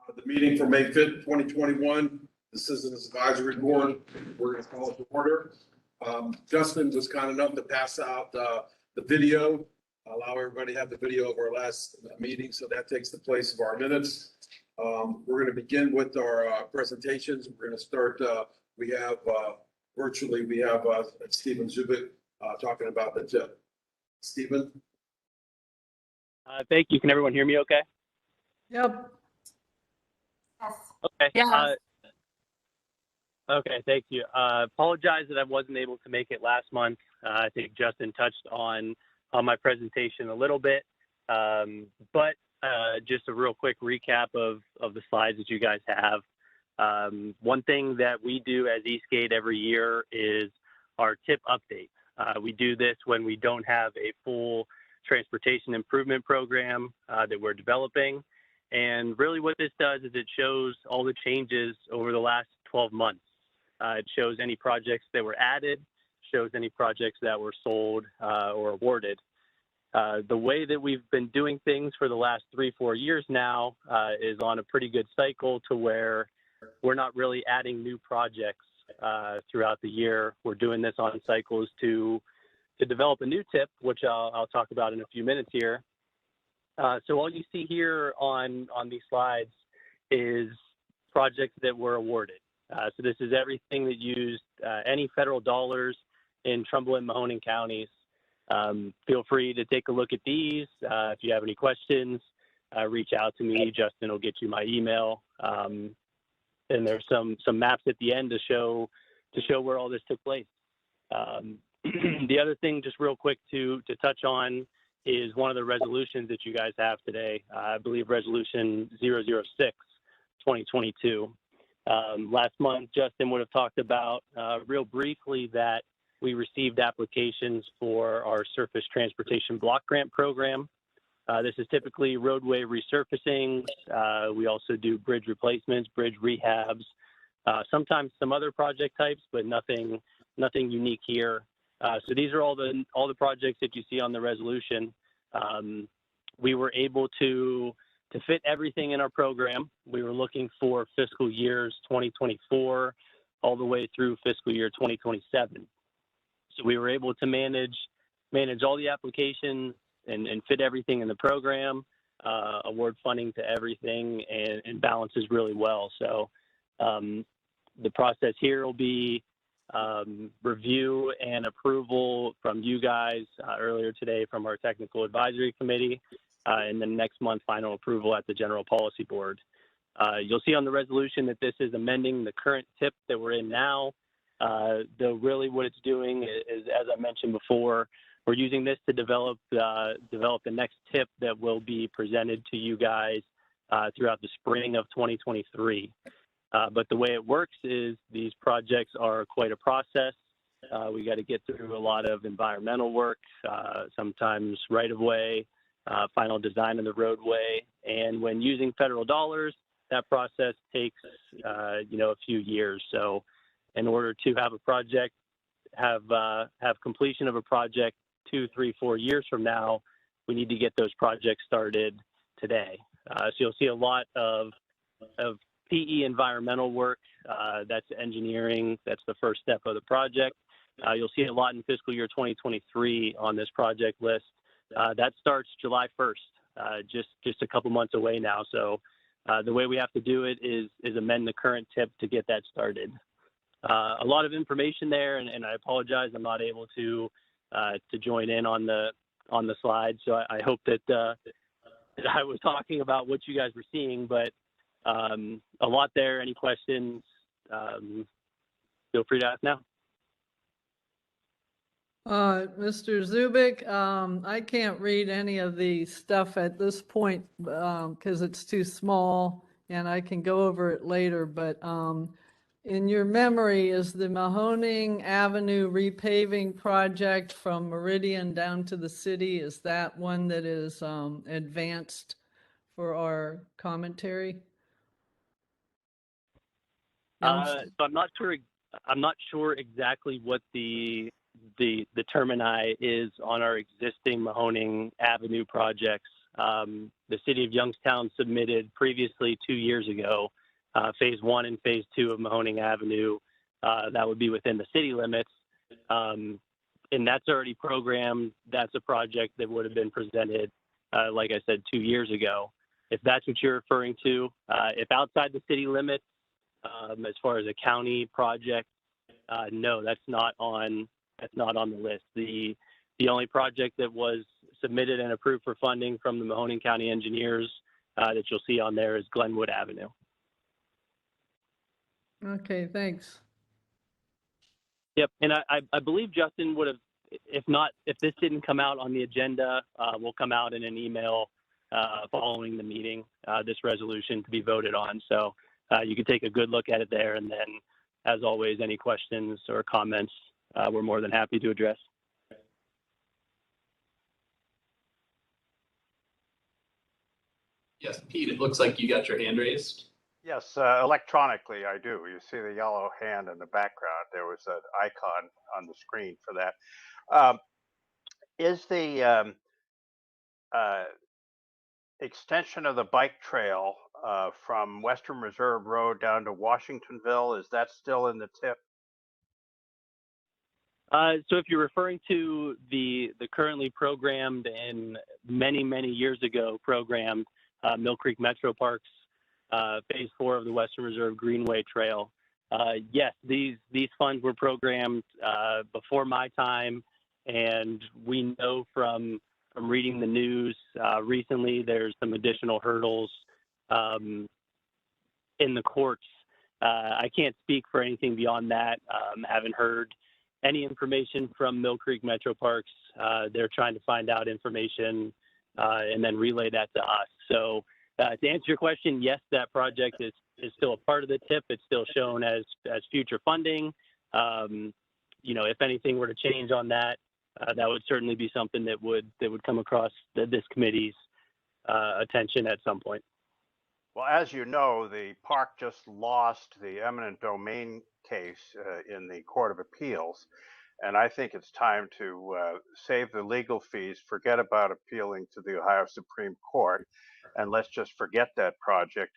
The meeting for May 5th, 2021. The Citizens Advisory Board. We're going to call it to order. Justin was kind enough to pass out the video, allow everybody to have the video of our last meeting. So that takes the place of our minutes. We're going to begin with our presentations. We're going to start. We have virtually, we have Stephen Zubik talking about the tip. Stephen? Thank you. Can everyone hear me okay? Yep. Okay. Yes. Okay, thank you. Apologize that I wasn't able to make it last month. I think Justin touched on my presentation a little bit, but just a real quick recap of the slides that you guys have. One thing that we do as Eastgate every year is our tip update. We do this when we don't have a full transportation improvement program that we're developing. And really what this does is it shows all the changes over the last 12 months. It shows any projects that were added, shows any projects that were sold or awarded. The way that we've been doing things for the last 3-4 years now is on a pretty good cycle to where we're not really adding new projects throughout the year. We're doing this on cycles to develop a new tip, which I'll talk about in a few minutes here. So all you see here on these slides is projects that were awarded. So this is everything that used any federal dollars in Trumbull and Mahoning counties. Feel free to take a look at these. If you have any questions, reach out to me. Justin will get you my email. And there's some maps at the end to show where all this took place. The other thing, just real quick to touch on, is one of the resolutions that you guys have today. I believe resolution 006, 2022. Last month, Justin would have talked about real briefly that we received applications for our surface transportation block grant program. This is typically roadway resurfacing. We also do bridge replacements, bridge rehabs, sometimes some other project types, but nothing unique here. So these are all the projects that you see on the resolution. We were able to fit everything in our program. We were looking for fiscal years 2024 all the way through fiscal year 2027. So we were able to manage all the applications and fit everything in the program, award funding to everything, and balances really well. So the process here will be review and approval from you guys earlier today from our technical advisory committee, and then next month final approval at the general policy board. You'll see on the resolution that this is amending the current tip that we're in now. Though really what it's doing is, as I mentioned before, we're using this to develop the next tip that will be presented to you guys throughout the spring of 2023. But the way it works is these projects are quite a process. We got to get through a lot of environmental work, sometimes right-of-way, final design of the roadway. And when using federal dollars, that process takes, a few years. So in order to have a project, have completion of a project 2, 3, 4 years from now, we need to get those projects started today. So you'll see a lot of PE environmental work. That's engineering. That's the first step of the project. You'll see a lot in fiscal year 2023 on this project list. That starts July 1st, just a couple months away now. So the way we have to do it is amend the current tip to get that started. A lot of information there, and I apologize, I'm not able to join in on the slides. So I hope that I was talking about what you guys were seeing, but a lot there. Any questions? Feel free to ask now. Mr. Zubik, I can't read any of the stuff at this point because it's too small, and I can go over it later, but in your memory, is the Mahoning Avenue repaving project from Meridian down to the city, is that one that is advanced for our commentary? So I'm not sure exactly what the termini is on our existing Mahoning Avenue projects. the city of Youngstown submitted previously 2 years ago, phase 1 and phase 2 of Mahoning Avenue. That would be within the city limits. And that's already programmed. That's a project that would have been presented, like I said, 2 years ago. If that's what you're referring to, if outside the city limits, as far as a county project, no, that's not on the list. The only project that was submitted and approved for funding from the Mahoning County engineers that you'll see on there is Glenwood Avenue. Okay, thanks. Yep, and I believe Justin would have, if this didn't come out on the agenda, will come out in an email following the meeting, this resolution to be voted on. So you can take a good look at it there, and then, as always, any questions or comments, we're more than happy to address. Yes, Pete, it looks like you got your hand raised. Yes, electronically I do. You see the yellow hand in the background. There was an icon on the screen for that. Is the extension of the bike trail from Western Reserve Road down to Washingtonville, is that still in the tip? So if you're referring to the currently programmed and many years ago programmed Mill Creek Metro Parks phase 4 of the Western Reserve Greenway Trail, yes, these funds were programmed before my time, and we know from reading the news recently there's some additional hurdles in the courts. I can't speak for anything beyond that. Haven't heard any information from Mill Creek Metro Parks. They're trying to find out information and then relay that to us. So to answer your question, yes, that project is still a part of the TIP. It's still shown as future funding. If anything were to change on that, that would certainly be something that would come across this committee's attention at some point. Well, as you know, the park just lost the eminent domain case in the Court of Appeals. And I think it's time to save the legal fees, forget about appealing to the Ohio Supreme Court, and let's just forget that project.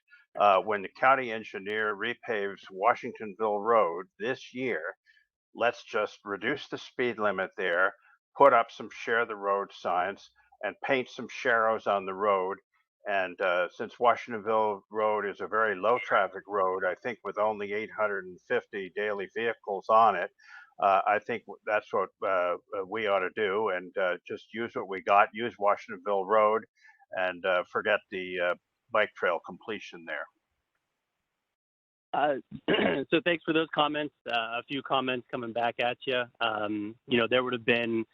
When the county engineer repaves Washingtonville Road this year, let's just reduce the speed limit there, put up some share the road signs, and paint some sharrows on the road. And since Washingtonville Road is a very low traffic road, I think with only 850 daily vehicles on it, I think that's what we ought to do, and just use what we got, use Washingtonville Road, and forget the bike trail completion there. So thanks for those comments. A few comments coming back at you. There would have been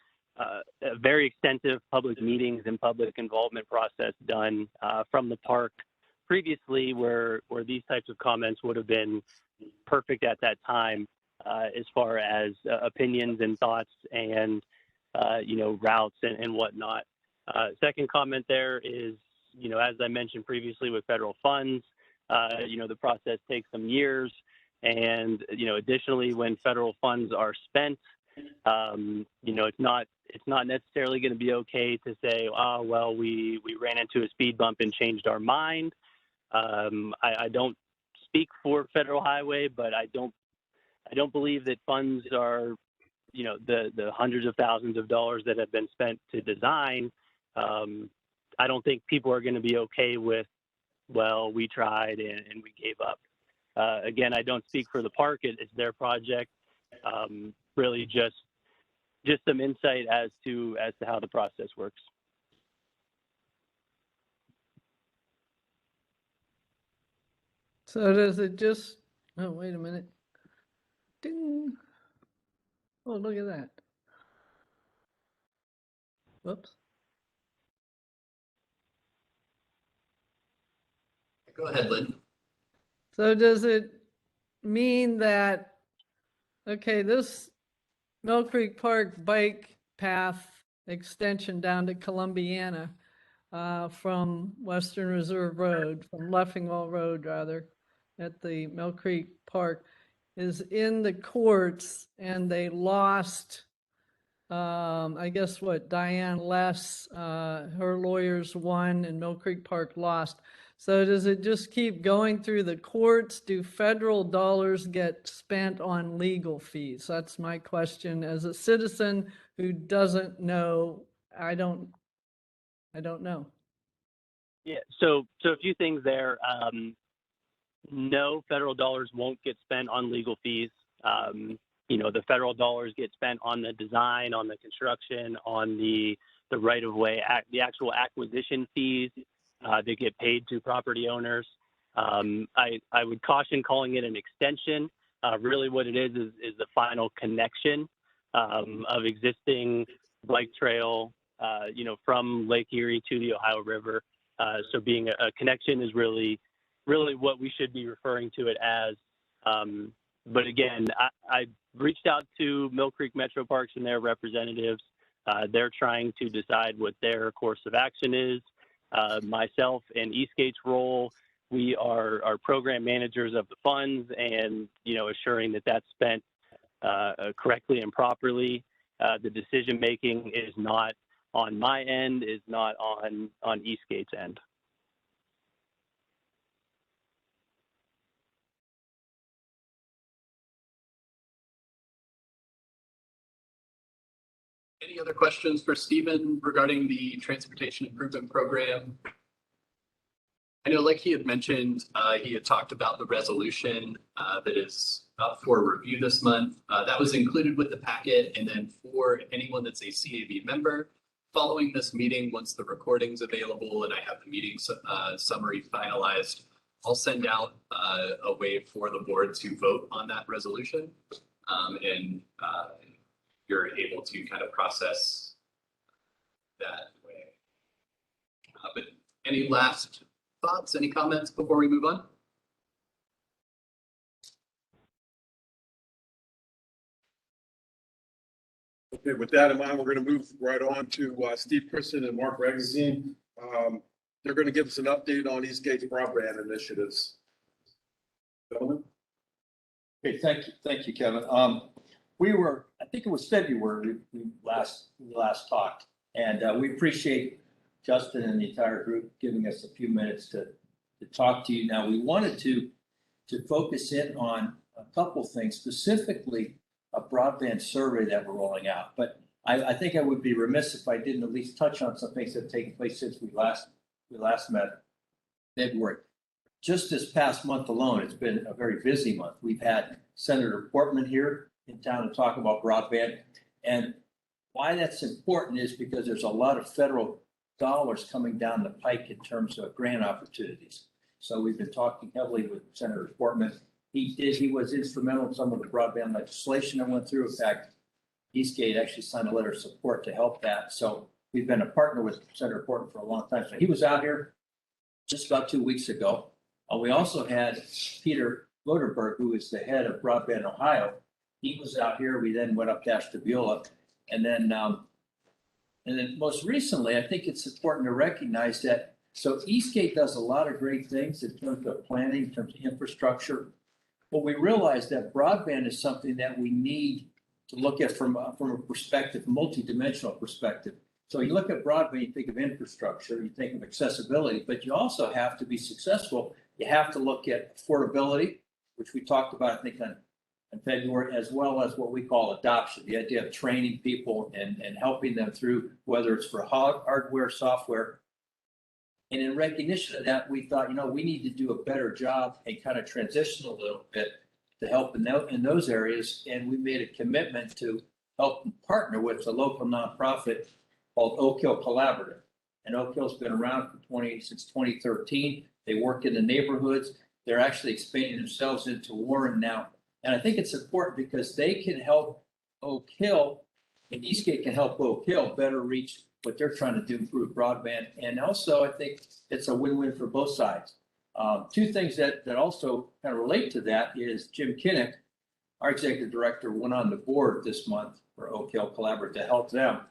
very extensive public meetings and public involvement process done from the park previously where these types of comments would have been perfect at that time as far as opinions and thoughts and, routes and whatnot. Second comment there is, as I mentioned previously with federal funds, the process takes some years. And, additionally, when federal funds are spent, it's not necessarily going to be okay to say, oh, well, we ran into a speed bump and changed our mind. I don't speak for Federal Highway, but I don't believe that funds are, the hundreds of thousands of dollars that have been spent to design. I don't think people are going to be okay with, well, we tried and we gave up. Again, I don't speak for the park. It's their project. Really just some insight as to how the process works. So does it just, oh, wait a minute. Ding. Oh, look at that. Whoops. Go ahead, Lynn. So does it mean that, okay, this Mill Creek Park bike path extension down to Columbiana from Western Reserve Road, from Leffingwell Road rather, at the Mill Creek Park is in the courts, and they lost I guess what Diane Less, her lawyers won and Mill Creek Park lost. So does it just keep going through the courts? Do federal dollars get spent on legal fees? That's my question as a citizen who doesn't know. I don't know. Yeah, so a few things there. No, federal dollars won't get spent on legal fees. The federal dollars get spent on the design, on the construction, on the right-of-way, the actual acquisition fees that get paid to property owners. I would caution calling it an extension. Really what it is the final connection of existing bike trail, from Lake Erie to the Ohio River. So being a connection is really what we should be referring to it as. But again, I reached out to Mill Creek Metro Parks and their representatives. They're trying to decide what their course of action is. Myself and Eastgate's role, we are program managers of the funds and, assuring that that's spent correctly and properly. The decision making is not on my end, is not on Eastgate's end. Any other questions for Stephen regarding the transportation improvement program? I know, like he had mentioned, he had talked about the resolution that is up for review this month. That was included with the packet. And then for anyone that's a CAB member, following this meeting, once the recording's available and I have the meeting summary finalized, I'll send out a way for the board to vote on that resolution. And you're able to kind of process that way. But any last thoughts, any comments before we move on? Okay, with that in mind, we're going to move right on to Steve Christen and Mark Regazine. They're going to give us an update on Eastgate's broadband initiatives. Gentlemen? Okay, thank you, Kevin. I think it was February we last talked, and we appreciate Justin and the entire group giving us a few minutes to talk to you. Now, we wanted to focus in on a couple things, specifically a broadband survey that we're rolling out. But I think I would be remiss if I didn't at least touch on some things that have taken place since we last met in February. Just this past month alone, it's been a very busy month. We've had Senator Portman here in town to talk about broadband. And why that's important is because there's a lot of federal dollars coming down the pike in terms of grant opportunities. So we've been talking heavily with Senator Portman. He was instrumental in some of the broadband legislation that went through. In fact, Eastgate actually signed a letter of support to help that. So we've been a partner with Senator Portman for a long time. So he was out here just about 2 weeks ago. We also had Peter Loderberg, who is the head of Broadband Ohio. He was out here. We then went up to Ashtabula. And then most recently, I think it's important to recognize that, so Eastgate does a lot of great things in terms of planning, in terms of infrastructure. But we realize that broadband is something that we need to look at from a perspective, multidimensional perspective. So you look at broadband, you think of infrastructure, you think of accessibility, but you also have to be successful. You have to look at affordability, which we talked about, I think, in February, as well as what we call adoption, the idea of training people and helping them through, whether it's for hardware, software. And in recognition of that, we thought, we need to do a better job and kind of transition a little bit to help in those areas. And we made a commitment to help partner with a local nonprofit called Oak Hill Collaborative. And Oak Hill's been around since 2013. They work in the neighborhoods. They're actually expanding themselves into Warren now. And I think it's important because they can help Oak Hill, and Eastgate can help Oak Hill better reach what they're trying to do, improve broadband. And also, I think it's a win-win for both sides. Two things that also kind of relate to that is Jim Kinnick, our executive director, went on the board this month for Oak Hill Collaborative to help them.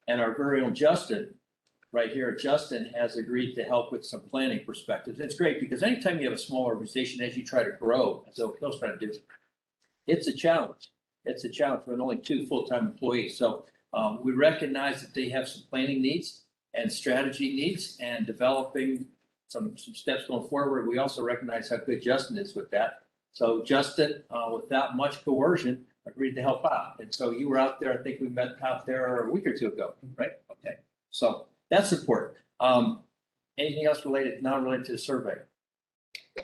And our very own Justin, right here, Justin has agreed to help with some planning perspectives. It's great because anytime you have a small organization, as you try to grow, as Oak Hill's trying to do, it's a challenge. It's a challenge with only 2 full-time employees. So We recognize that they have some planning needs and strategy needs and developing some steps going forward. We also recognize how good Justin is with that. So Justin, without much coercion, agreed to help out. And so you were out there, I think we met out there a week or two ago, right? Okay, so that's important. Anything else not related to the survey?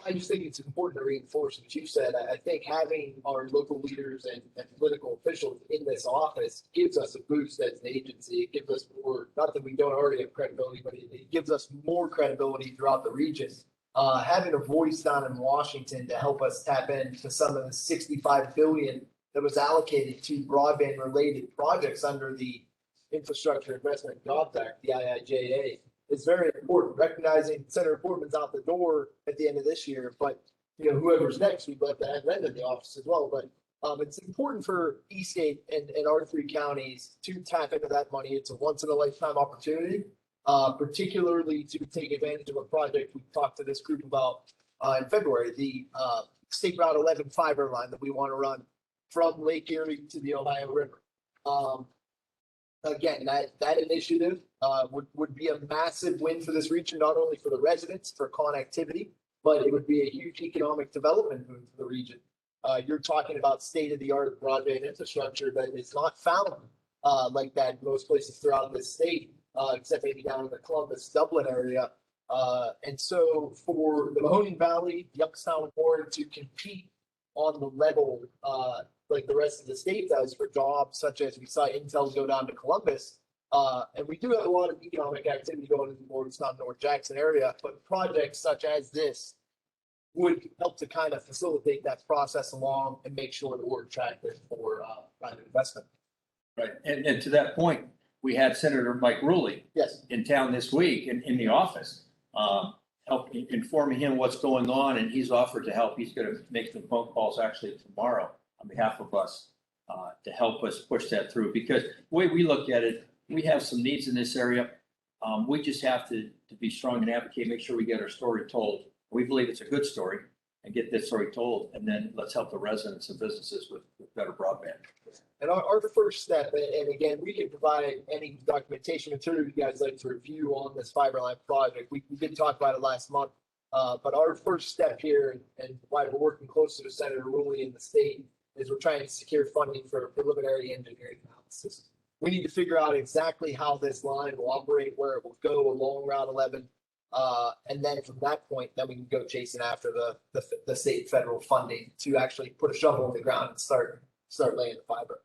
I just think it's important to reinforce what you said. I think having our local leaders and political officials in this office gives us a boost as an agency. It gives us more, not that we don't already have credibility, but it gives us more credibility throughout the region. Having a voice down in Washington to help us tap into some of the $65 billion that was allocated to broadband related projects under the Infrastructure Investment and Jobs Act, the IIJA. Is very important. Recognizing Senator Portman's out the door at the end of this year, but whoever's next, we'd love to have them in the office as well. But it's important for Eastgate and our three counties to tap into that money. It's a once in a lifetime opportunity, particularly to take advantage of a project we talked to this group about in February, the State Route 11 fiber line that we want to run from Lake Erie to the Ohio River. Again, that initiative would be a massive win for this region, not only for the residents, for connectivity, but it would be a huge economic development boon for the region. You're talking about state-of-the-art broadband infrastructure that is not found like that in most places throughout the state, except maybe down in the Columbus, Dublin area. And so for the Mahoning Valley, Youngstown Ward to compete on the level like the rest of the state does for jobs such as we saw Intel go down to Columbus. And we do have a lot of economic activity going in the Morgantown, North Jackson area, but projects such as this would help to kind of facilitate that process along and make sure that we're attractive for private investment. Right. And to that point, we had Senator Mike Ruley Yes. in town this week in the office, help informing him what's going on, and he's offered to help. He's going to make some phone calls actually tomorrow on behalf of us to help us push that through. Because the way we look at it, we have some needs in this area. We just have to be strong and advocate, make sure we get our story told. We believe it's a good story and get this story told, and then let's help the residents and businesses with better broadband. And our first step, and again, we can provide any documentation material you guys like to review on this fiber line project. We did talk about it last month, but our first step here, and why we're working closely with Senator Ruley in the state, is we're trying to secure funding for preliminary engineering analysis. We need to figure out exactly how this line will operate, where it will go along Route 11. And then from that point, then we can go chasing after the state federal funding to actually put a shovel in the ground and start laying the fiber.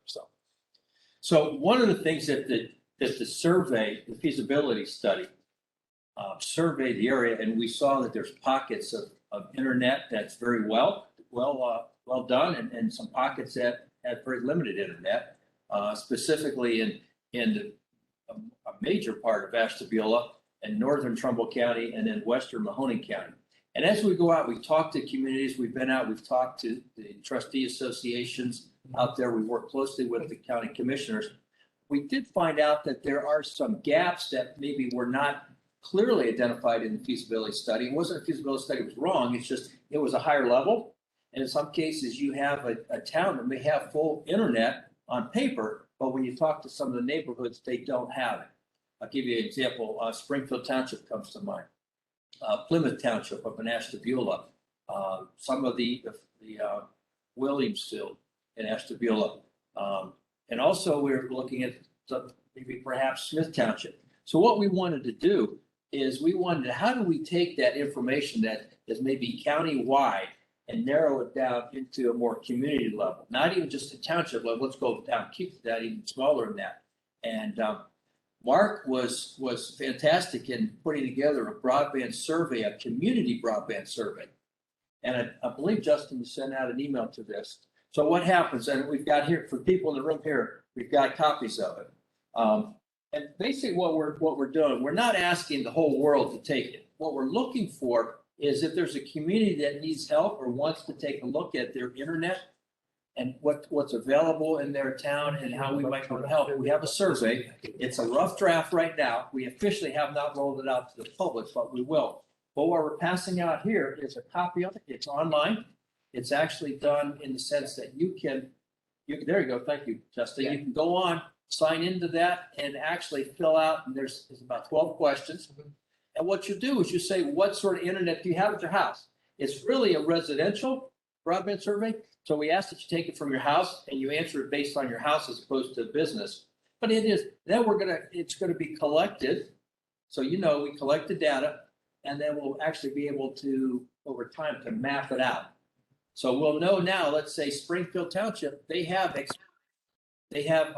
So one of the things that the survey, the feasibility study, surveyed the area, and we saw that there's pockets of internet that's very well done, and some pockets that have very limited internet, specifically in a major part of Ashtabula and northern Trumbull County and then western Mahoning County. And as we go out, we talk to communities, we've been out, we've talked to the trustee associations out there, we work closely with the county commissioners. We did find out that there are some gaps that maybe were not clearly identified in the feasibility study. It wasn't a feasibility study, it was wrong, it's just, it was a higher level. And in some cases, you have a town that may have full internet on paper, but when you talk to some of the neighborhoods, they don't have it. I'll give you an example. Springfield Township comes to mind. Plymouth Township up in Ashtabula. Some of the Williamsfield in Ashtabula. And also we're looking at maybe perhaps Smith Township. So what we wanted to do is how do we take that information that is maybe county-wide and narrow it down into a more community level, not even just a township level. Let's go down, keep that even smaller than that. And Mark was fantastic in putting together a broadband survey, a community broadband survey. And I believe, Justin, you sent out an email to this. So what happens, and we've got here, for people in the room here, we've got copies of it. And basically what we're doing, we're not asking the whole world to take it. What we're looking for is if there's a community that needs help or wants to take a look at their internet and what's available in their town and how we might go to help. We have a survey. It's a rough draft right now. We officially have not rolled it out to the public, but we will. But what we're passing out here is a copy of it. It's online. It's actually done in the sense that you can There you go. Thank you, Justin. Yeah. You can go on, sign into that and actually fill out, and there's about 12 questions. And what you do is you say, what sort of internet do you have at your house? It's really a residential broadband survey. So we ask that you take it from your house and you answer it based on your house as opposed to business. But it is, then it's gonna be collected. So we collect the data and then we'll actually be able to, over time, to map it out. So we'll know now, let's say Springfield Township, they have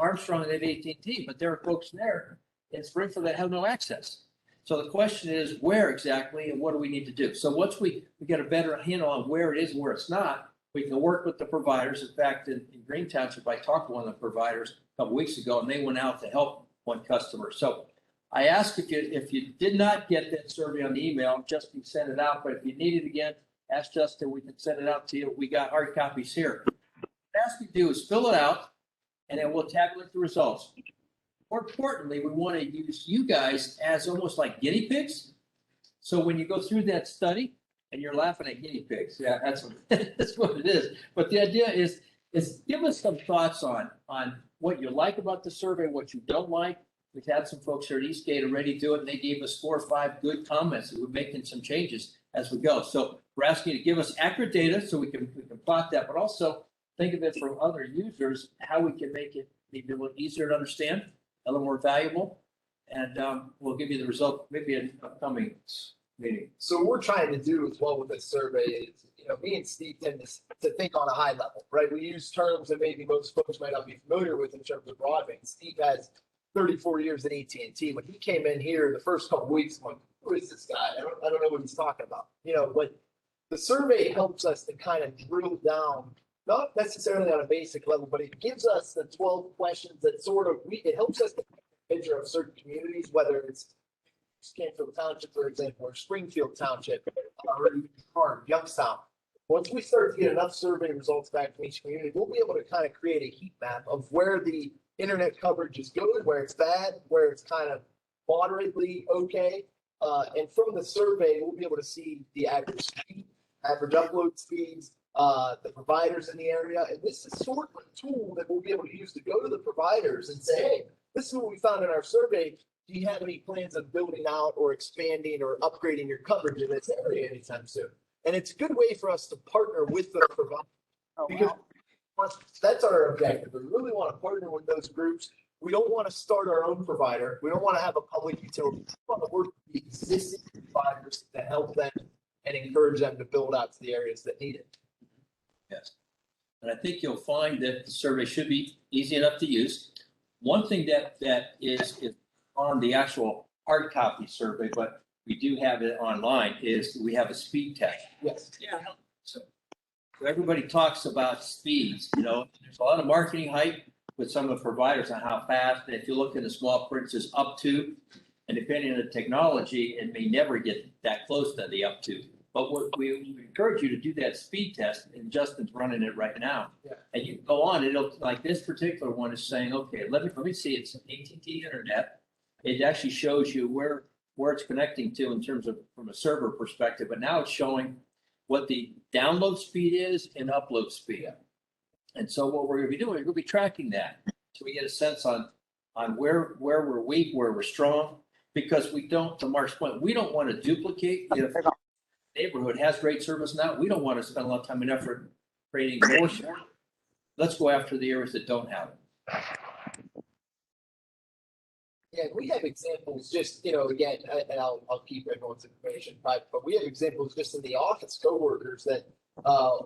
Armstrong and they have AT&T, but there are folks there in Springfield that have no access. So the question is where exactly and what do we need to do? So once we get a better handle on where it is and where it's not, we can work with the providers. In fact, in Green Township, I talked to one of the providers a couple weeks ago and they went out to help one customer. So I asked if you did not get that survey on the email, Justin sent it out, but if you need it again, ask Justin, we can send it out to you. We got hard copies here. What I ask you to do is fill it out and then we'll tabulate the results. More importantly, we want to use you guys as almost like guinea pigs. So when you go through that study and you're laughing at guinea pigs, yeah, that's what it is. But the idea is give us some thoughts on what you like about the survey, what you don't like. We've had some folks here at Eastgate already do it, and they gave us 4 or 5 good comments that we're making some changes as we go. So we're asking you to give us accurate data so we can plot that, but also think of it from other users, how we can make it maybe a little easier to understand, a little more valuable, and we'll give you the result maybe in an upcoming meeting. So what we're trying to do as well with this survey is, me and Steve tend to think on a high level, right? We use terms that maybe most folks might not be familiar with in terms of broadband. Steve has 34 years at AT&T. When he came in here the first couple of weeks, I'm like, who is this guy? I don't know what he's talking about. But the survey helps us to kind of drill down, not necessarily on a basic level, but it gives us the 12 questions that it helps us to paint a picture of certain communities, whether it's Canfield Township, for example, or Springfield Township, or Youngstown. Once we start to get enough survey results back from each community, we'll be able to kind of create a heat map of where the internet coverage is good, where it's bad, where it's kind of moderately okay. And from the survey, we'll be able to see the average speed, average upload speeds, the providers in the area. And this is sort of a tool that we'll be able to use to go to the providers and say, hey, this is what we found in our survey. Do you have any plans of building out or expanding or upgrading your coverage in this area anytime soon? And it's a good way for us to partner with the provider. Because that's our objective. We really want to partner with those groups. We don't want to start our own provider. We don't want to have a public utility. We want to work with the existing providers to help them and encourage them to build out to the areas that need it. Yes. And I think you'll find that the survey should be easy enough to use. One thing that is on the actual hard copy survey, but we do have it online, is we have a speed test. Yes. Yeah. So everybody talks about speeds, there's a lot of marketing hype with some of the providers on how fast, and if you look in the small print, it says up to, and depending on the technology, it may never get that close to the up to. But we encourage you to do that speed test, and Justin's running it right now. Yeah. And you can go on, it'll, like this particular one is saying, okay, let me see, it's an AT&T internet. It actually shows you where it's connecting to in terms of from a server perspective, but now it's showing what the download speed is and upload speed. And so what we're going to be doing, we're going to be tracking that. So we get a sense on where we're weak, where we're strong, because we don't, to Mark's point, we don't want to duplicate. If the neighborhood has great service now, we don't want to spend a lot of time and effort creating more. Let's go after the areas that don't have it. Yeah, we have examples just, again, and I'll keep everyone's information private, but we have examples just in the office coworkers that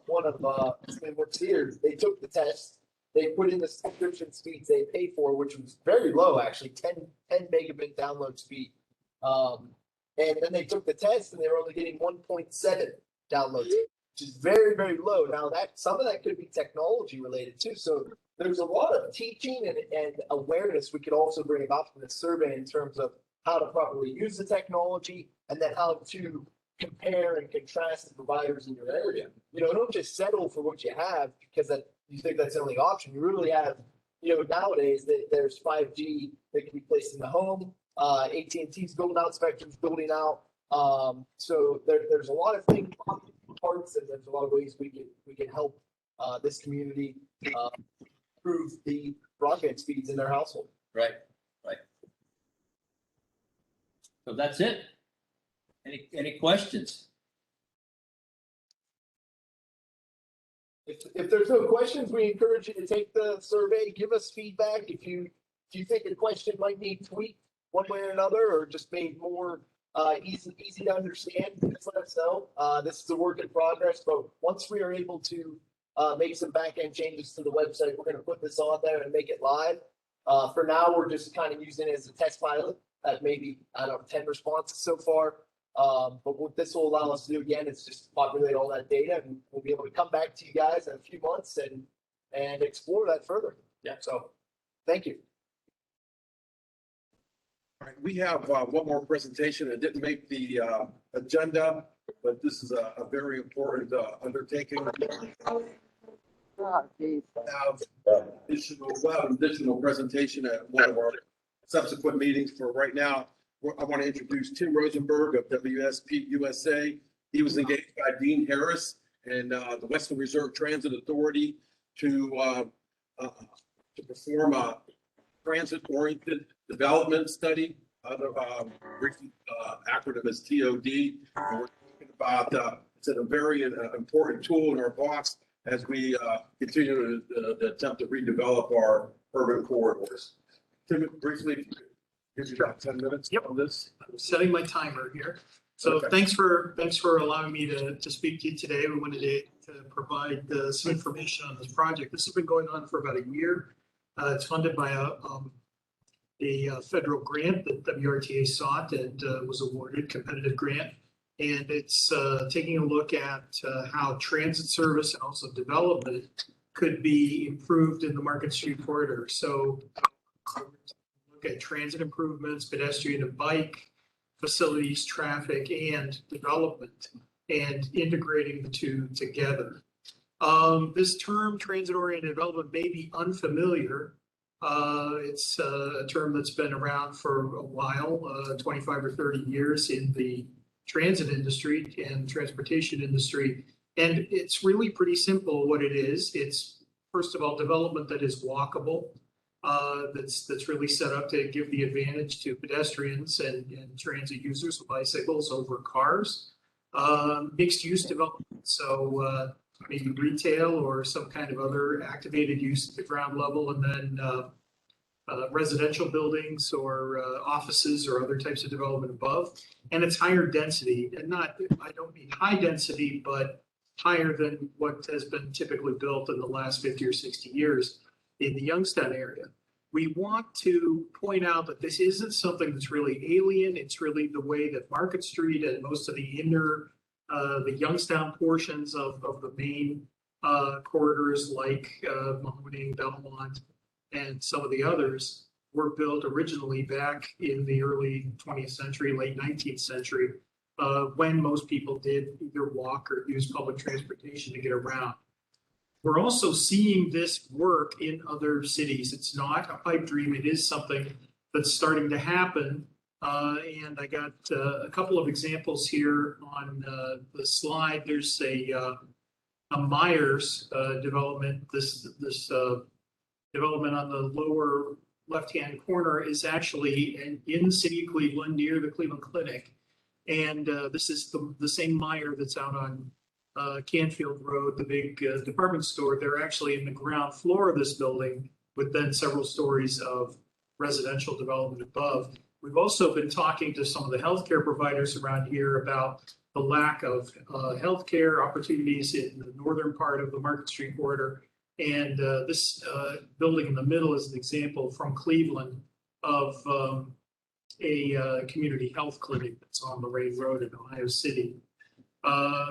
one of works here, they took the test, they put in the subscription speeds they paid for, which was very low, actually, 10 megabit download speed. And then they took the test and they were only getting 1.7 downloads, which is very, very low. Now some of that could be technology related too. So there's a lot of teaching and awareness we could also bring about from this survey in terms of how to properly use the technology and then how to compare and contrast the providers in your area. Don't just settle for what you have because you think that's the only option. You really have, nowadays there's 5G that can be placed in the home. AT&T's building out, Spectrum's building out. So there's a lot of things, parts, and there's a lot of ways we can help this community improve the broadband speeds in their household. Right. So that's it. Any questions? If there's no questions, we encourage you to take the survey, give us feedback. If you think a question might need tweaked one way or another, or just made more easy to understand, just let us know. This is a work in progress, but once we are able to make some back end changes to the website, we're going to put this on there and make it live. For now, we're just kind of using it as a test pilot at maybe, 10 responses so far. But what this will allow us to do again is just populate all that data, and we'll be able to come back to you guys in a few months and explore that further. Yeah. So thank you. All right, we have one more presentation that didn't make the agenda, but this is a very important undertaking. We'll have additional presentation at one of our subsequent meetings. For right now, I want to introduce Tim Rosenberg of WSP USA. He was engaged by Dean Harris and the Western Reserve Transit Authority to perform a transit-oriented development study. Acronym is TOD. And we're talking about it's a very important tool in our box as we continue to attempt to redevelop our urban corridors. Tim, briefly, give you about 10 minutes on this. I'm setting my timer here. So Okay. thanks for allowing me to speak to you today. We wanted to provide some information on this project. This has been going on for about a year. It's funded by a federal grant that WRTA sought and was awarded, competitive grant. And it's taking a look at how transit service and also development could be improved in the Market Street corridor. So look at transit improvements, pedestrian and bike facilities, traffic, and development, and integrating the two together. This term, transit-oriented development, may be unfamiliar. It's a term that's been around for a while, 25 or 30 years in the transit industry and transportation industry. And it's really pretty simple what it is. It's, first of all, development that is walkable, that's really set up to give the advantage to pedestrians and transit users of bicycles over cars. Mixed use development, so maybe retail or some kind of other activated use at the ground level, and then residential buildings or offices or other types of development above. And it's higher density, and not, I don't mean high density, but higher than what has been typically built in the last 50 or 60 years in the Youngstown area. We want to point out that this isn't something that's really alien. It's really the way that Market Street and most of the inner, the Youngstown portions of the main corridors like Mahoning, Belmont, and some of the others were built originally back in the early 20th century, late 19th century, when most people did either walk or use public transportation to get around. We're also seeing this work in other cities. It's not a pipe dream. It is something that's starting to happen. And I got a couple of examples here on the slide. There's a Myers development. This development on the lower left-hand corner is actually in the city of Cleveland, near the Cleveland Clinic. And this is the same Meyer that's out on Canfield Road, the big department store. They're actually in the ground floor of this building with then several stories of residential development above. We've also been talking to some of the healthcare providers around here about the lack of healthcare opportunities in the northern part of the Market Street corridor. And this building in the middle is an example from Cleveland of a community health clinic that's on Lorraine Road in Ohio City.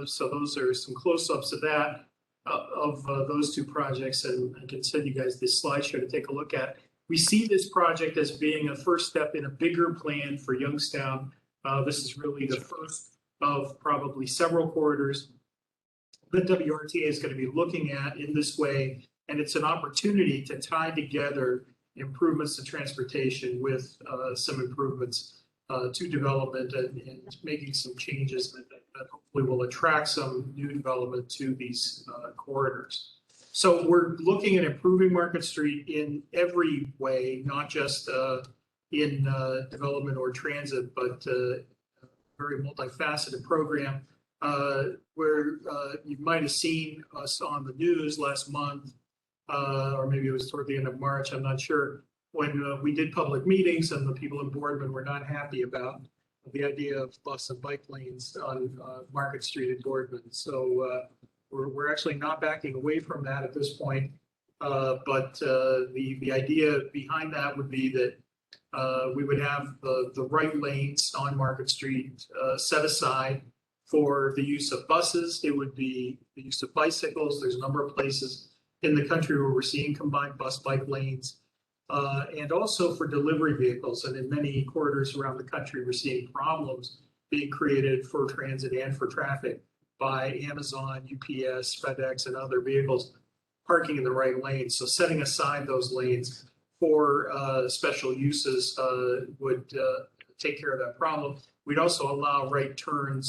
So those are some close-ups of that, of those two projects, and I can send you guys this slideshow to take a look at. We see this project as being a first step in a bigger plan for Youngstown. This is really the first of probably several corridors that WRTA is going to be looking at in this way, and it's an opportunity to tie together improvements to transportation with some improvements to development and making some changes that hopefully will attract some new development to these corridors. So we're looking at improving Market Street in every way, not just in development or transit, but very multifaceted program. Where you might have seen us on the news last month, or maybe it was toward the end of March, I'm not sure, when we did public meetings and the people in Boardman were not happy about the idea of bus and bike lanes on Market Street in Boardman. So we're actually not backing away from that at this point. But the idea behind that would be that we would have the right lanes on Market Street set aside for the use of buses. It would be the use of bicycles. There's a number of places in the country where we're seeing combined bus bike lanes. And also for delivery vehicles. And in many corridors around the country, we're seeing problems being created for transit and for traffic by Amazon, UPS, FedEx, and other vehicles parking in the right lanes. So setting aside those lanes for special uses would take care of that problem. We'd also allow right turning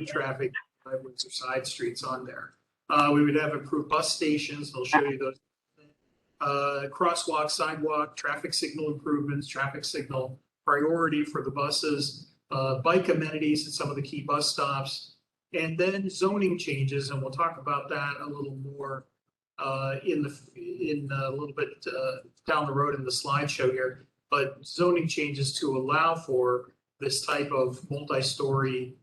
traffic, driveways or side streets on there. We would have improved bus stations. They'll show you those. Crosswalk, sidewalk, traffic signal improvements, traffic signal priority for the buses, bike amenities at some of the key bus stops, and then zoning changes. And we'll talk about that a little more in a little bit down the road in the slideshow here. But zoning changes to allow for this type of multi-story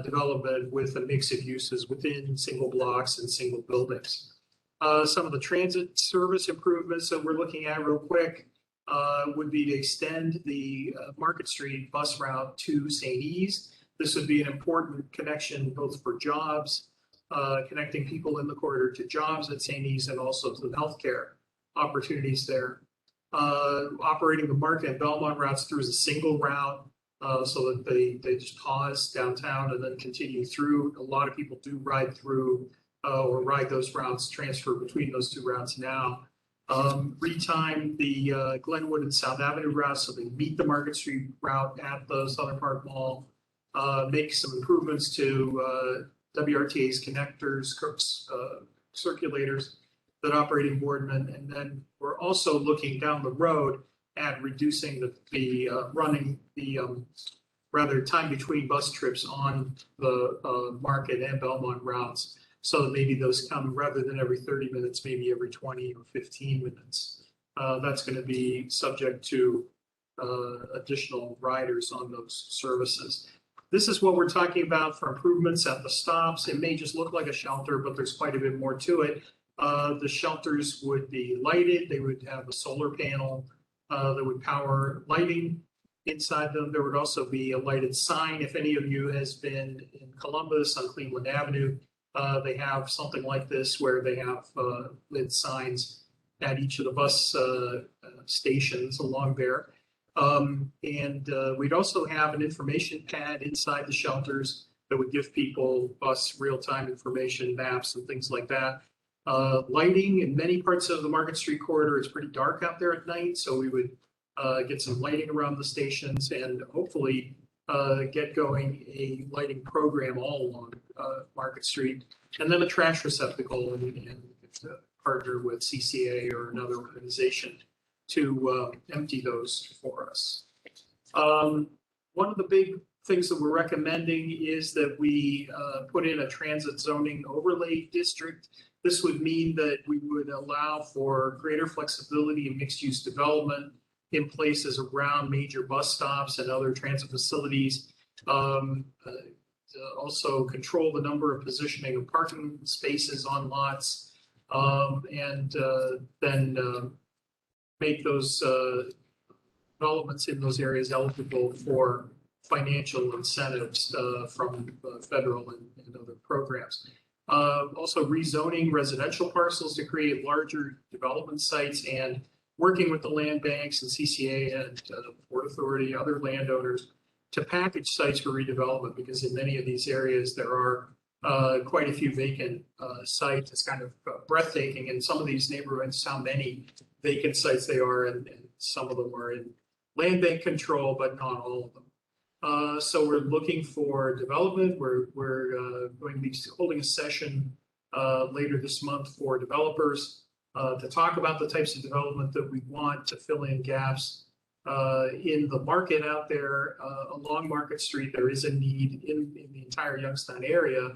development with a mix of uses within single blocks and single buildings. Some of the transit service improvements that we're looking at real quick would be to extend the Market Street bus route to St. E's. This would be an important connection both for jobs, connecting people in the corridor to jobs at St. E's and also to the healthcare opportunities there. Operating the Market and Belmont routes through as a single route so that they just pause downtown and then continue through. A lot of people do ride through or ride those routes, transfer between those two routes now. Retime the Glenwood and South Avenue routes so they meet the Market Street route at the Southern Park Mall. Make some improvements to WRTA's connectors, circulators that operate in Boardman. And then we're also looking down the road at reducing rather time between bus trips on the Market and Belmont routes. So that maybe those come rather than every 30 minutes, maybe every 20 or 15 minutes. That's going to be subject to additional riders on those services. This is what we're talking about for improvements at the stops. It may just look like a shelter, but there's quite a bit more to it. The shelters would be lighted. They would have a solar panel that would power lighting inside them. There would also be a lighted sign. If any of you has been in Columbus on Cleveland Avenue, they have something like this where they have lit signs at each of the bus stations along there. We'd also have an information pad inside the shelters that would give people bus real-time information, maps, and things like that. Lighting in many parts of the Market Street corridor, it's pretty dark out there at night, so we would get some lighting around the stations and hopefully get going a lighting program all along Market Street, and then a trash receptacle and partner with CCA or another organization to empty those for us. One of the big things that we're recommending is that we put in a transit zoning overlay district. This would mean that we would allow for greater flexibility in mixed-use development in places around major bus stops and other transit facilities. Also control the number of positioning of parking spaces on lots, and then make those developments in those areas eligible for financial incentives from federal and other programs. Also rezoning residential parcels to create larger development sites, and working with the land banks and CCA and Port Authority, other landowners to package sites for redevelopment, because in many of these areas there are quite a few vacant sites. It's kind of breathtaking in some of these neighborhoods how many vacant sites they are, and some of them are in land bank control, but not all of them. So we're looking for development. We're going to be holding a session later this month for developers to talk about the types of development that we want to fill in gaps in the market out there along Market Street. There is a need in the entire Youngstown area,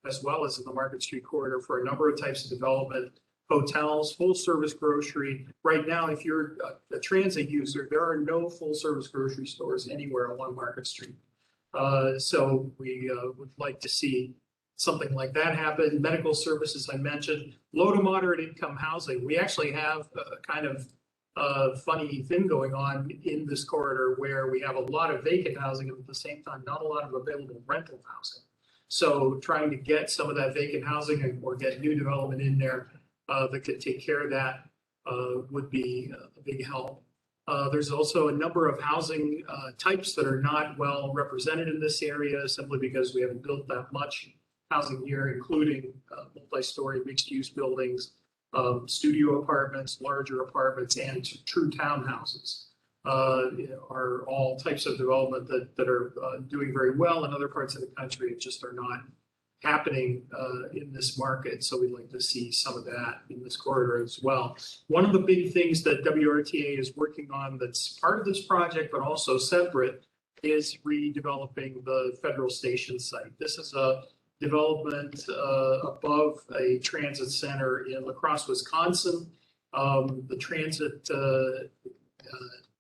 as well as in the Market Street corridor, for a number of types of development. Hotels, full service grocery. Right now, if you're a transit user, there are no full service grocery stores anywhere along Market Street. So we would like to see something like that happen. Medical services, I mentioned. Low to moderate income housing. We actually have a kind of funny thing going on in this corridor where we have a lot of vacant housing and at the same time not a lot of available rental housing. So trying to get some of that vacant housing or get new development in there that could take care of that would be a big help. There's also a number of housing types that are not well represented in this area simply because we haven't built that much housing here, including multi-story mixed-use buildings, studio apartments, larger apartments, and true townhouses are all types of development that are doing very well in other parts of the country. It just are not happening in this market. So we'd like to see some of that in this corridor as well. One of the big things that WRTA is working on that's part of this project, but also separate, is redeveloping the Federal Station site. This is a development above a transit center in La Crosse, Wisconsin. The transit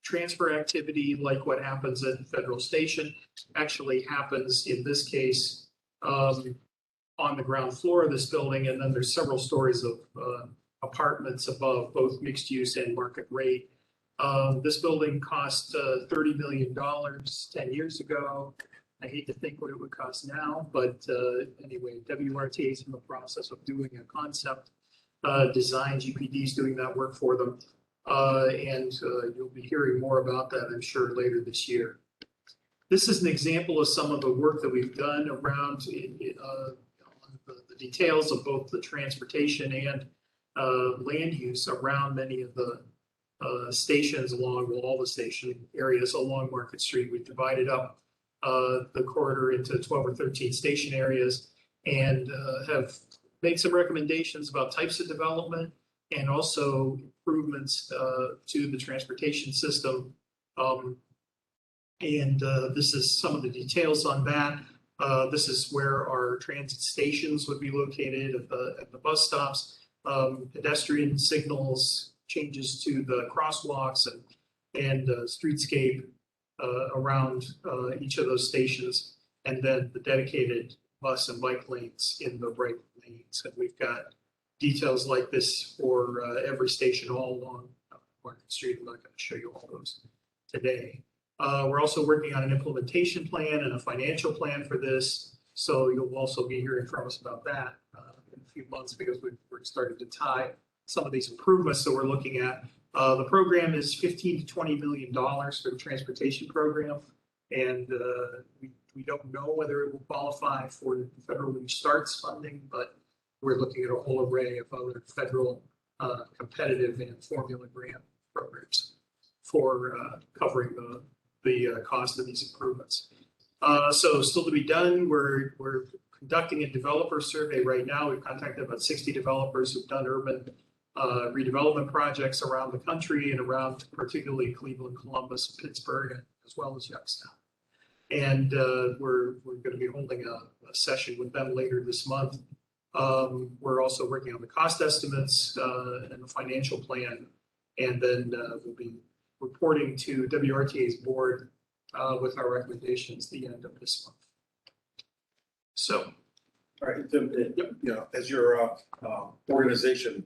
transfer activity, like what happens at Federal Station, actually happens in this case on the ground floor of this building, and then there's several stories of apartments above, both mixed use and market rate. This building cost $30 million 10 years ago. I hate to think what it would cost now, but anyway, WRTA is in the process of doing a concept design. GPD is doing that work for them. And you'll be hearing more about that, I'm sure, later this year. This is an example of some of the work that we've done around the details of both the transportation and land use around many of the stations along, well, all the station areas along Market Street. We've divided up the corridor into 12 or 13 station areas and have made some recommendations about types of development and also improvements to the transportation system. This is some of the details on that. This is where our transit stations would be located at the bus stops, pedestrian signals, changes to the crosswalks and streetscape around each of those stations, and then the dedicated bus and bike lanes in the right lanes. And we've got details like this for every station all along Market Street. I'm not going to show you all those today. We're also working on an implementation plan and a financial plan for this. So you'll also be hearing from us about that in a few months, because we're starting to tie some of these improvements that we're looking at. The program is $15 to $20 million for the transportation program. And we don't know whether it will qualify for the federal New Starts funding, but we're looking at a whole array of other federal competitive and formula grant programs for covering the cost of these improvements. So still to be done, we're conducting a developer survey right now. We've contacted about 60 developers who've done urban redevelopment projects around the country and around particularly Cleveland, Columbus, Pittsburgh, as well as Youngstown. And we're going to be holding a session with them later this month. We're also working on the cost estimates and the financial plan, and then we'll be reporting to WRTA's board with our recommendations at the end of this month. So, all right, Tim, you know, as your organization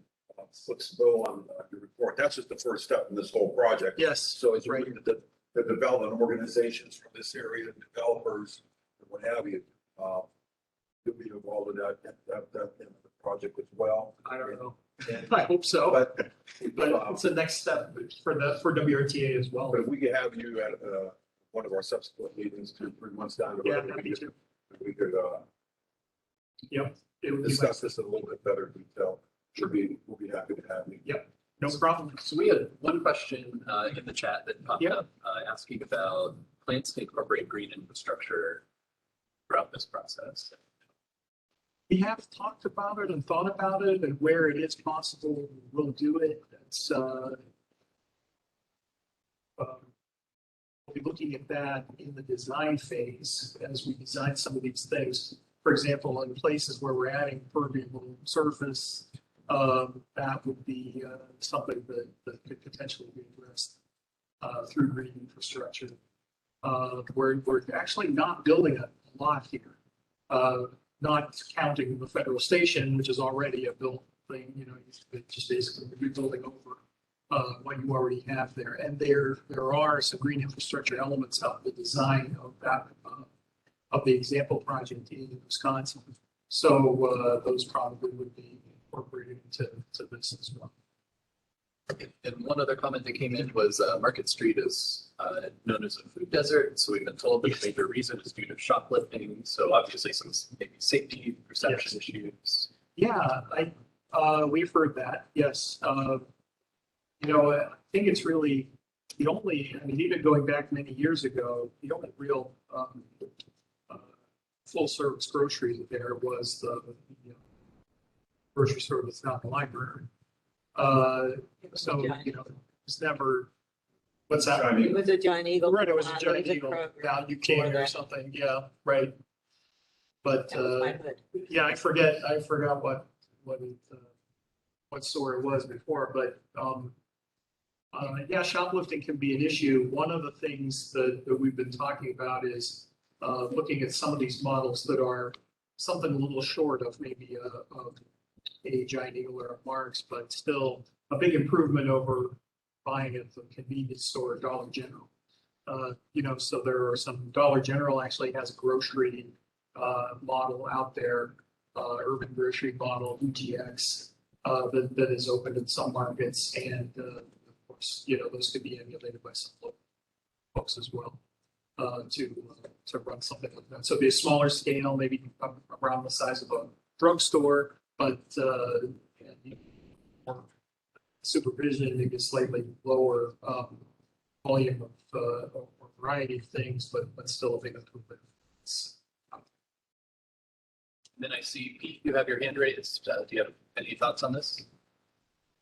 puts the bill on your report, that's just the first step in this whole project. yes, So as you look at the development organizations from this area, developers, and what have you, you'll be involved in that project as well. I don't know. And, I hope so, but it's the next step for WRTA as well. But if we could have you at one of our subsequent meetings 2 or 3 months down the Yeah, road, happy to. we could Yep. It would be discuss this in a little bit better detail. We'll be happy to have you. Yep. No problem. So we had one question in the chat that popped Yep. up asking about plans to incorporate green infrastructure throughout this process. We have talked about it and thought about it, and where it is possible, we'll do it. It's, we'll be looking at that in the design phase as we design some of these things. For example, in places where we're adding permeable surface, that would be something that could potentially be addressed through green infrastructure. We're actually not building a lot here, not counting the federal station, which is already a built thing. You know, it's just basically rebuilding over what you already have there. And there are some green infrastructure elements of the design of that of the example project in Wisconsin. So those probably would be incorporated into this as well. And one other comment that came in was Market Street is known as a food desert. So we've been told that the major reason is due to shoplifting. So obviously some maybe safety perception issues. Yeah, we've heard that. Yes. You know, I think it's really the only, I mean, even going back many years ago, the only real full service grocery there was the grocery store that's not the library. So, you know, it's never, what's that? It was a Giant Eagle. Right, it was a Giant There's Eagle program value king for or that. something. Yeah, right. But, That was my hood. yeah, I forgot what store it was before, but, yeah, shoplifting can be an issue. One of the things that we've been talking about is looking at some of these models that are something a little short of maybe a Giant Eagle or a Marks, but still a big improvement over buying at the convenience store, Dollar General. You know, so there are some, Dollar General actually has a grocery model out there, urban grocery model, UGX, that is open in some markets, and of course, you know, those could be emulated by some local folks as well to run something like that. So it'd be a smaller scale, maybe around the size of a drugstore, but more supervision, maybe a slightly lower volume of or variety of things, but still a big improvement. Then I see, Pete, you have your hand raised. Do you have any thoughts on this?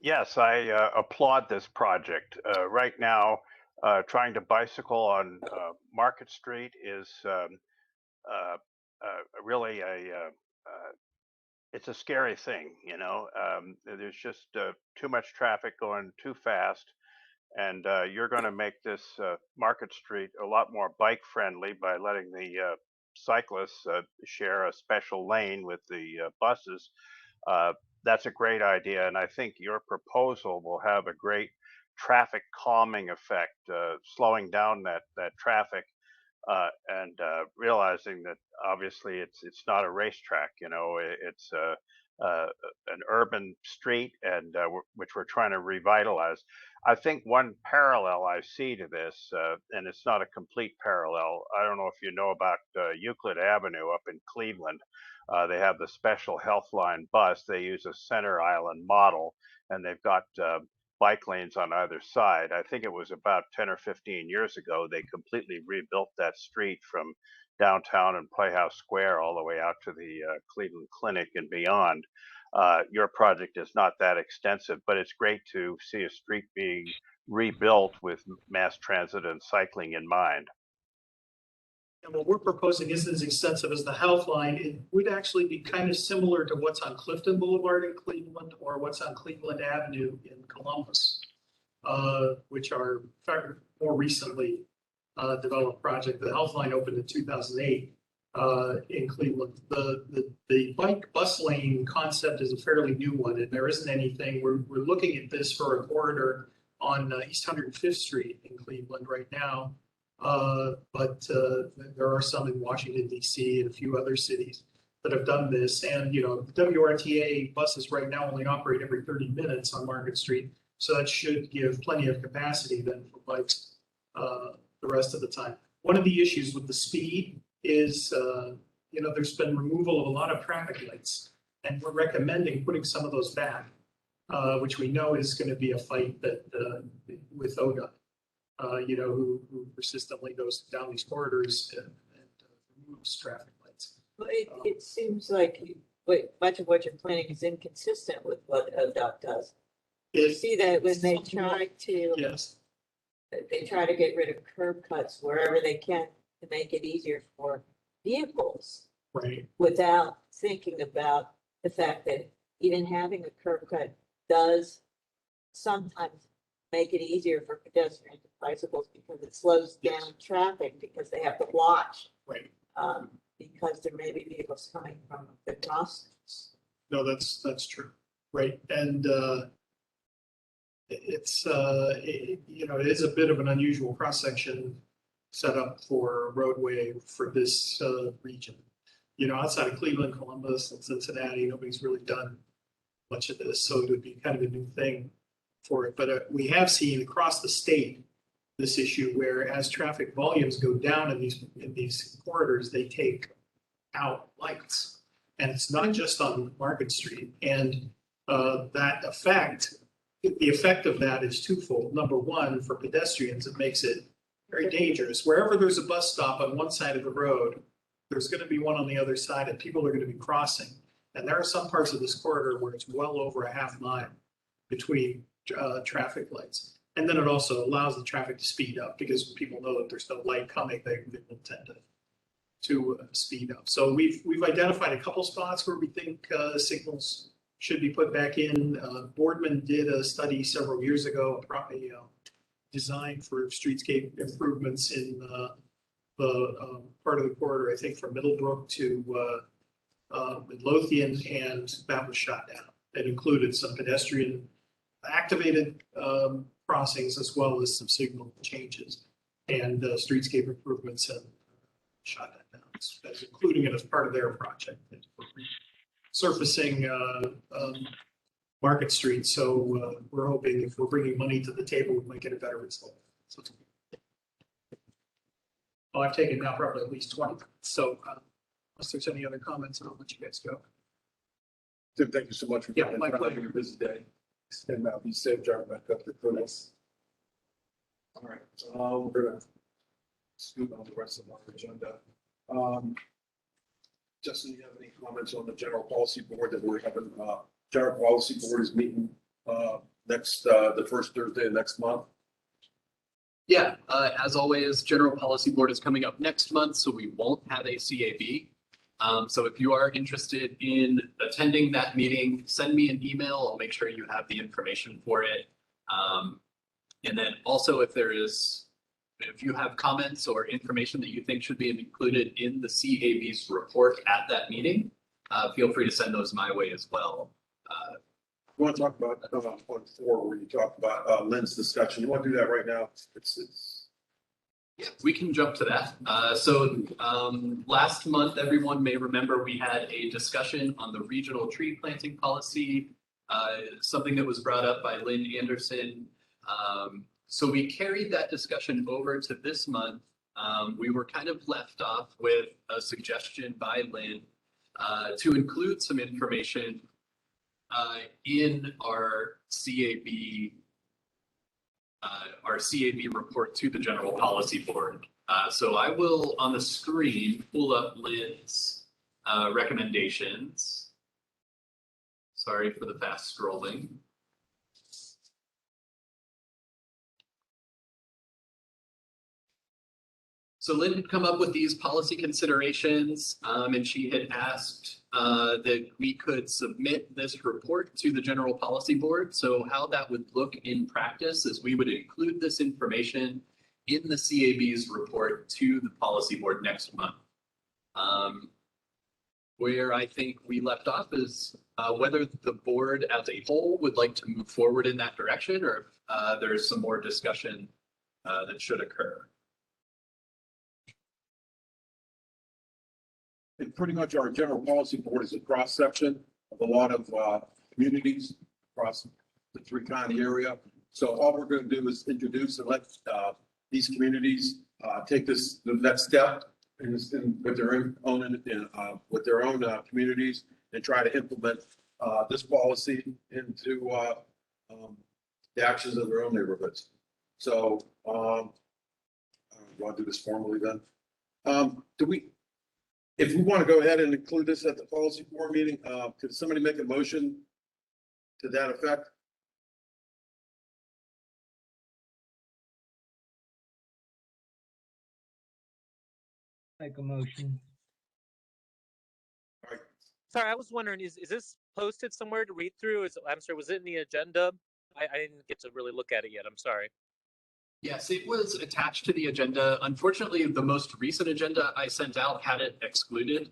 Yes, I applaud this project. Right now, trying to bicycle on Market Street is really it's a scary thing, you know. There's just too much traffic going too fast, and you're going to make this Market Street a lot more bike friendly by letting the cyclists share a special lane with the buses. That's a great idea, and I think your proposal will have a great traffic calming effect, slowing down that traffic, and realizing that obviously it's not a racetrack. You know, it's an urban street, and which we're trying to revitalize. I think one parallel I see to this, and it's not a complete parallel. I don't know if you know about Euclid Avenue up in Cleveland. They have the special Healthline bus. They use a center island model, and they've got bike lanes on either side. I think it was about 10 or 15 years ago, they completely rebuilt that street from downtown and Playhouse Square all the way out to the Cleveland Clinic and beyond. Your project is not that extensive, but it's great to see a street being rebuilt with mass transit and cycling in mind. And what we're proposing isn't as extensive as the Healthline. It would actually be kind of similar to what's on Clifton Boulevard in Cleveland or what's on Cleveland Avenue in Columbus, which are more recently developed project. The Healthline opened in 2008 in Cleveland. The bike bus lane concept is a fairly new one, and there isn't anything. We're looking at this for a corridor on East 105th Street in Cleveland right now. But there are some in Washington, D.C. and a few other cities that have done this. And, you know, WRTA buses right now only operate every 30 minutes on Market Street. So that should give plenty of capacity then for bikes the rest of the time. One of the issues with the speed is, you know, there's been removal of a lot of traffic lights. And we're recommending putting some of those back, which we know is going to be a fight that with ODOT. You know, who persistently goes down these corridors and removes traffic lights. Well, it seems like much of what you're planning is inconsistent with what ODOT does. You It, see that when they try to, yes, they try to get rid of curb cuts wherever they can to make it easier for vehicles right. without thinking about the fact that even having a curb cut does sometimes make it easier for pedestrians and bicycles because it slows down traffic because they have to watch. Right. Because there may be vehicles coming from the crossings. No, that's true. Right. And, it is a bit of an unusual cross-section set up for a roadway for this, region. Outside of Cleveland, Columbus and Cincinnati, nobody's really done much of this. So it would be kind of a new thing for it. But we have seen across the state this issue where as traffic volumes go down in these corridors, they take out lights. And it's not just on Market Street. And the effect of that is twofold. Number one, for pedestrians, it makes it very dangerous. Wherever there's a bus stop on one side of the road, there's going to be one on the other side and people are going to be crossing. And there are some parts of this corridor where it's well over a half mile between traffic lights. And then it also allows the traffic to speed up because people know that there's no light coming, they will tend to speed up. So we've identified a couple spots where we think signals should be put back in. Boardman did a study several years ago, probably designed for streetscape improvements in the part of the corridor, I think from Middlebrook to Midlothian, and that was shot down. It included some pedestrian activated crossings as well as some signal changes and streetscape improvements, and shot that down as including it as part of their project. Surfacing Market Street. So we're hoping if we're bringing money to the table, we might get a better result. So, well, I've taken now probably at least 20. So unless there's any other comments, I'll let you guys go. Tim, thank you so much for Yeah, coming. my It's pleasure. Your busy day. And be safe driving back up to us. All right, we're gonna scoot on the rest of our agenda. Justin, do you have any comments on the general policy board that we're having? General policy board is meeting next the first Thursday of next month. Yeah, as always, General Policy Board is coming up next month, so we won't have a CAB. So if you are interested in attending that meeting, send me an email. I'll make sure you have the information for it. And then also if you have comments or information that you think should be included in the CAB's report at that meeting, feel free to send those my way as well. You want to talk about point 4 where you talk about Lynn's discussion? You want to do that right now? It's Yeah, we can jump to that. So last month, everyone may remember we had a discussion on the regional tree planting policy, something that was brought up by Lynn Anderson. So we carried that discussion over to this month. We were kind of left off with a suggestion by Lynn to include some information in our CAB report to the General Policy Board. So I will on the screen pull up Lynn's recommendations. Sorry for the fast scrolling. So Lynn had come up with these policy considerations, and she had asked that we could submit this report to the General Policy Board. So how that would look in practice is we would include this information in the CAB's report to the Policy Board next month. Where I think we left off is whether the board as a whole would like to move forward in that direction, or if there's some more discussion that should occur. And pretty much our general policy board is a cross section of a lot of communities across the three-county area. So all we're going to do is introduce and let these communities take the next step with their own communities and try to implement this policy into the actions of their own neighborhoods. So you want to do this formally then? If we want to go ahead and include this at the policy board meeting, could somebody make a motion to that effect? Make a motion. All right. Sorry, I was wondering, is this posted somewhere to read through? I'm sorry, was it in the agenda? I didn't get to really look at it yet. I'm sorry. Yes, it was attached to the agenda. Unfortunately, the most recent agenda I sent out had it excluded.